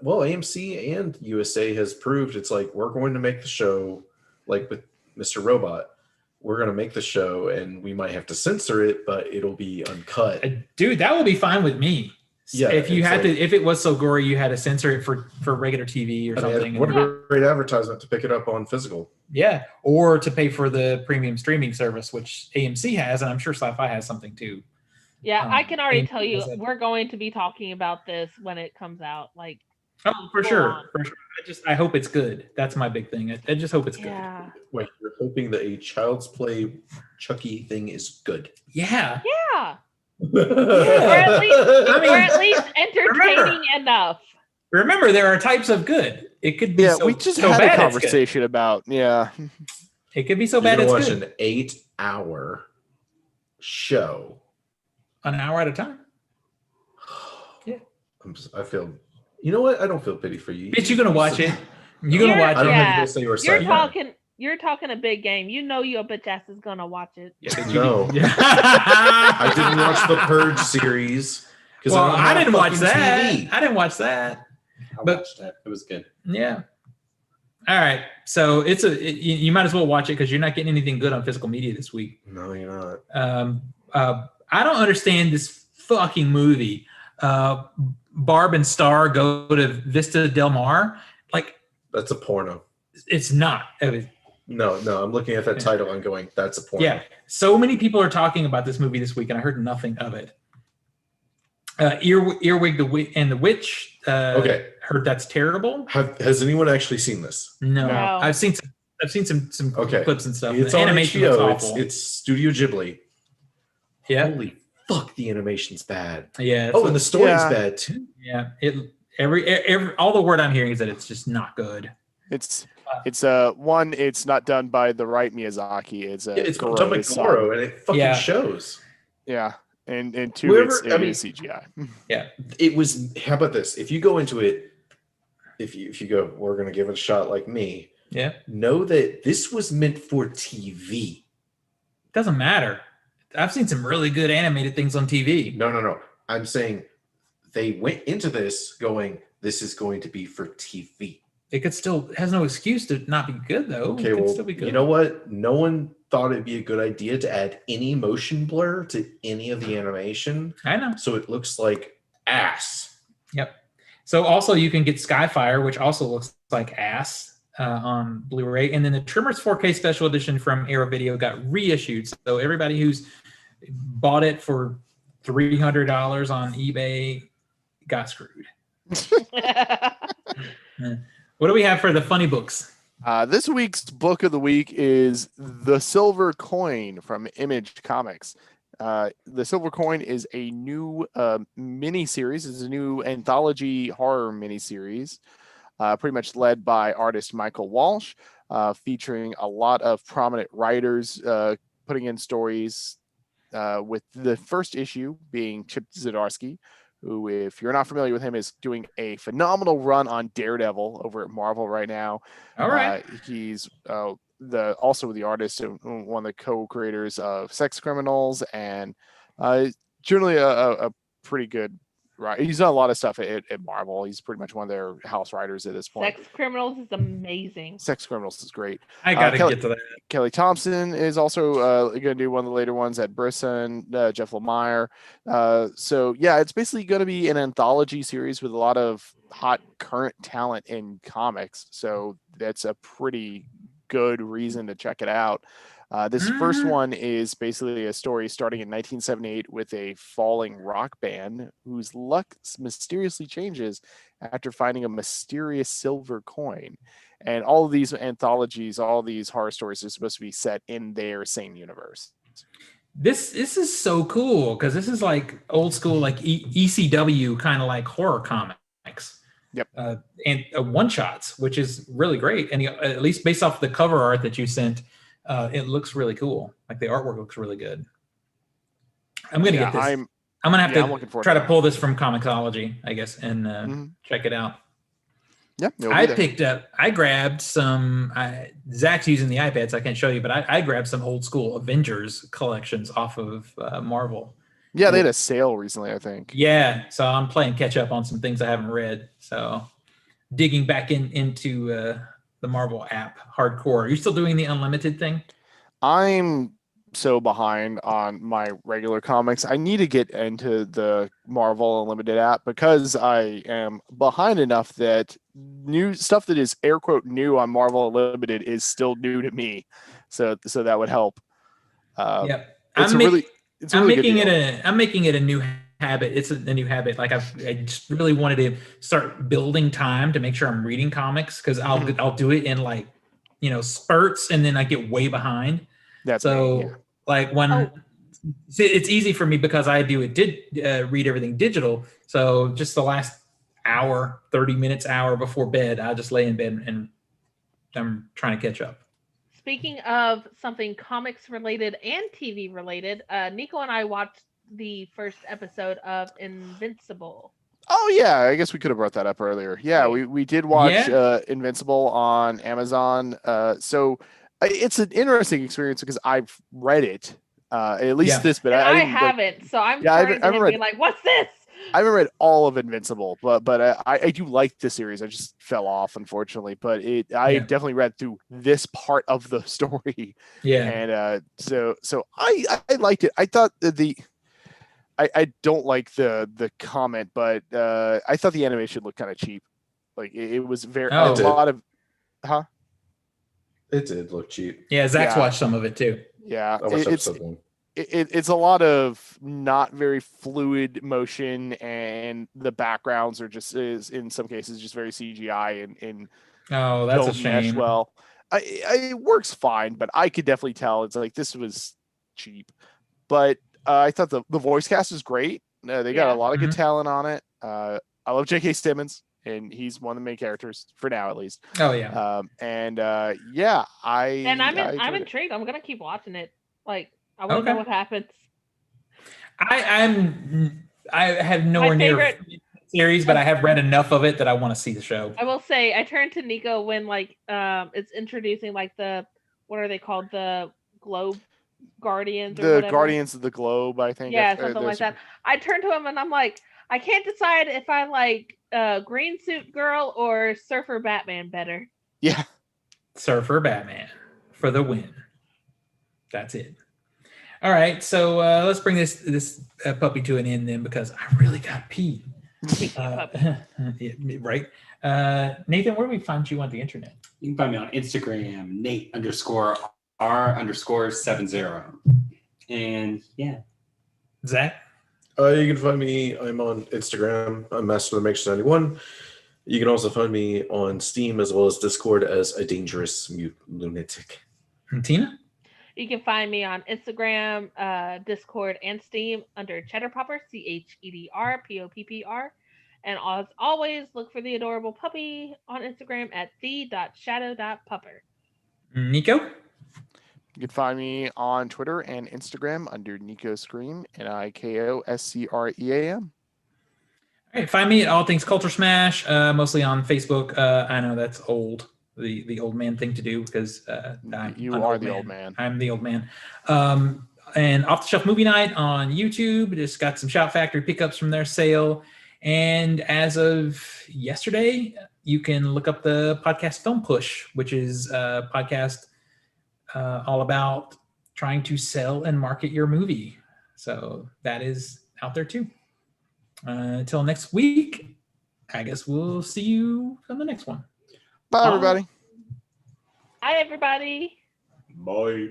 well, AMC and USA has proved it's like we're going to make the show like with Mr. Robot. We're going to make the show, and we might have to censor it, but it'll be uncut. Dude, that would be fine with me. Yeah, if you it's had like- to, if it was so gory, you had to censor it for regular TV or something. What a great advertisement to pick it up on physical. Yeah, or to pay for the premium streaming service, which AMC has, and I'm sure Sci-Fi has something too. Yeah, I can already AMC tell you has it. we're going to be talking about this when it comes out. Like, Oh, for Go sure, on. for sure. I hope it's good. That's my big thing. I just hope it's yeah, Wait, you're hoping that a Child's Play Chucky thing is good. good. Yeah. yeah, or at least- I mean, or at least entertaining remember- enough. Remember, there are types of good. It could be Yeah, so, we just so had bad a it's good. conversation about It could be so You're bad gonna it's watch good. an 8-hour show. An hour at a time. I feel. You know what? I don't feel pity for you. Bitch, you gonna watch it. You're gonna You're- watch I it. don't Yeah. have to go say you were You're sci-fi. talking. You're talking a big game. You know your bitch ass is gonna watch it. Yeah, but you No. did- I didn't watch the Purge series because Well, I didn't watch that. TV. I didn't watch that. I But- watched it. It was good. Yeah. All right. So you might as well watch it because you're not getting anything good on physical media this week. No, you're not. I don't understand this fucking movie. Barb and Star go to Vista Del Mar. Like, That's a porno. it's not. No, I'm looking at that title and going, that's a porno. Yeah. So many people are talking about this movie this week, and I heard nothing of it. Earwig and the Witch. Okay. Heard that's terrible. Has anyone actually seen this? No. No. I've seen some Okay. clips and stuff. It's The on animation looks HBO. awful. It's Studio Ghibli. Yeah. Holy fuck, the animation's bad. Yeah. Oh, and the story's Yeah. bad too. Yeah, every all the word I'm hearing is that it's just not good. it's one. It's not done by the right Miyazaki. It's It's Goro, done by his son. Goro, and it fucking Yeah. shows. Yeah, and two, Whoever- it I mean- is CGI. It was. How about this? If you go into it, if you go, we're gonna give it a shot like me. Yeah, Know that this was meant for TV. doesn't matter. I've seen some really good animated things on TV. No. I'm saying they went into this going, this is going to be for TV. It could still has no excuse to not be good though. Okay, it could well, still be good. you know what? No one thought it'd be a good idea to add any motion blur to any of the animation, I know. so it looks like ass. Yep. So also you can get Skyfire, which also looks like ass on Blu-ray, and then the Tremors 4K Special Edition from Arrow Video got reissued. So everybody who's bought it for $300 on eBay got screwed. What do we have for the funny books? This week's book of the week is The Silver Coin from Image Comics. The Silver Coin is a new mini-series. It's a new anthology horror mini-series, pretty much led by artist Michael Walsh, featuring a lot of prominent writers putting in stories, with the first issue being Chip Zdarsky, who, if you're not familiar with him, is doing a phenomenal run on Daredevil over at Marvel right now. All right. He's also the artist and one of the co-creators of Sex Criminals, and generally a pretty good writer. He's done a lot of stuff at Marvel. He's pretty much one of their house writers at this point. Sex Criminals is amazing. Sex Criminals is great. I gotta Kelly- get to that. Kelly Thompson is also going to do one of the later ones at Brisson, Jeff Lemire. So yeah, it's basically going to be an anthology series with a lot of hot current talent in comics. So that's a pretty good reason to check it out. This first one is basically a story starting in 1978 with a falling rock band whose luck mysteriously changes after finding a mysterious silver coin. And all of these anthologies, all these horror stories are supposed to be set in their same universe. This is so cool because this is like old school, like ECW kind of like horror comics. Yep. And one shots, which is really great. And at least based off the cover art that you sent, it looks really cool. Like the artwork looks really good. I'm gonna get this. I'm gonna have I'm looking to forward try to to that. pull this from Comixology, I guess, and check it out. Yeah, it'll be there. I grabbed some, Zach's using the iPad, so I can't show you, but I grabbed some old school Avengers collections off of Marvel. Yeah, they had a sale recently, I think. Yeah, so I'm playing catch up on some things I haven't read. So digging back into the Marvel app hardcore. Are you still doing the unlimited thing? I'm so behind on my regular comics. I need to get into the Marvel Unlimited app because I am behind enough that new stuff that is air quote new on Marvel Unlimited is still new to me. So that would help. Yep. It's I'm a really good making deal. I'm making it a new habit. It's a new habit. Like I just really wanted to start building time to make sure I'm reading comics because I'll do it in like spurts and then I get way behind. That's So me, yeah. like when it's easy for me because I read everything digital. So just the last hour, 30 minutes, hour before bed, I just lay in bed and I'm trying to catch up. Speaking of something comics related and TV related, Nico and I watched the first episode of Invincible. Oh yeah, I guess we could have brought that up earlier. Yeah, we did watch Invincible on Amazon. So it's an interesting experience because I've read it, at least this bit. And I haven't, so I'm turning to him being like, "What's this?" I haven't read all of Invincible, but I do like the series. I just fell off, unfortunately. But I definitely read through this part of the story. Yeah. And so I liked it. I thought that I don't like the comment, but I thought the animation looked kind of cheap. Like it was very a lot of, huh? It did look cheap. Yeah, Zach's watched some of it too. Yeah, I watched episode 1. It's a lot of not very fluid motion, and the backgrounds are just in some cases just very CGI and that's a shame. Mesh well. It works fine, but I could definitely tell it's like this was cheap. But I thought the voice cast is great. They got a lot of good talent on it. I love J.K. Simmons, and he's one of the main characters for now, at least. Oh yeah. I'm intrigued. I'm gonna keep watching it. Like I want to know what happens. I have nowhere near series, but I have read enough of it that I want to see the show. I will say I turned to Nico when it's introducing like the what are they called, the Globe Guardians or whatever. Guardians of the Globe, I think. Yeah, something like that. I turned to him and I'm like, I can't decide if I like Green Suit Girl or Surfer Batman better. Yeah. Surfer Batman for the win. That's it. All right, so let's bring this puppy to an end then because I really got pee. Right. Nathan, where do we find you on the internet? You can find me on Instagram, Nate_R_70. And yeah. Zach? You can find me. I'm on Instagram. I'm Master of the Maker 91. You can also find me on Steam as well as Discord as a dangerous mute lunatic. And Tina? You can find me on Instagram, Discord, and Steam under CheddarPopper, CheddarPoppr. And as always, look for the adorable puppy on Instagram at the.shadow.pupper. Nico? You can find me on Twitter and Instagram under Nico Scream, NIKOSCREAM. All right, find me at All Things Culture Smash, mostly on Facebook. I know that's old, the old man thing to do because you are the old man. I'm the old man. And Off the Shelf Movie Night on YouTube. Just got some Shout Factory pickups from their sale. And as of yesterday, you can look up the podcast Film Push, which is a podcast all about trying to sell and market your movie. So that is out there too. Until next week, I guess we'll see you on the next one. Bye, everybody. Bye, everybody. Bye.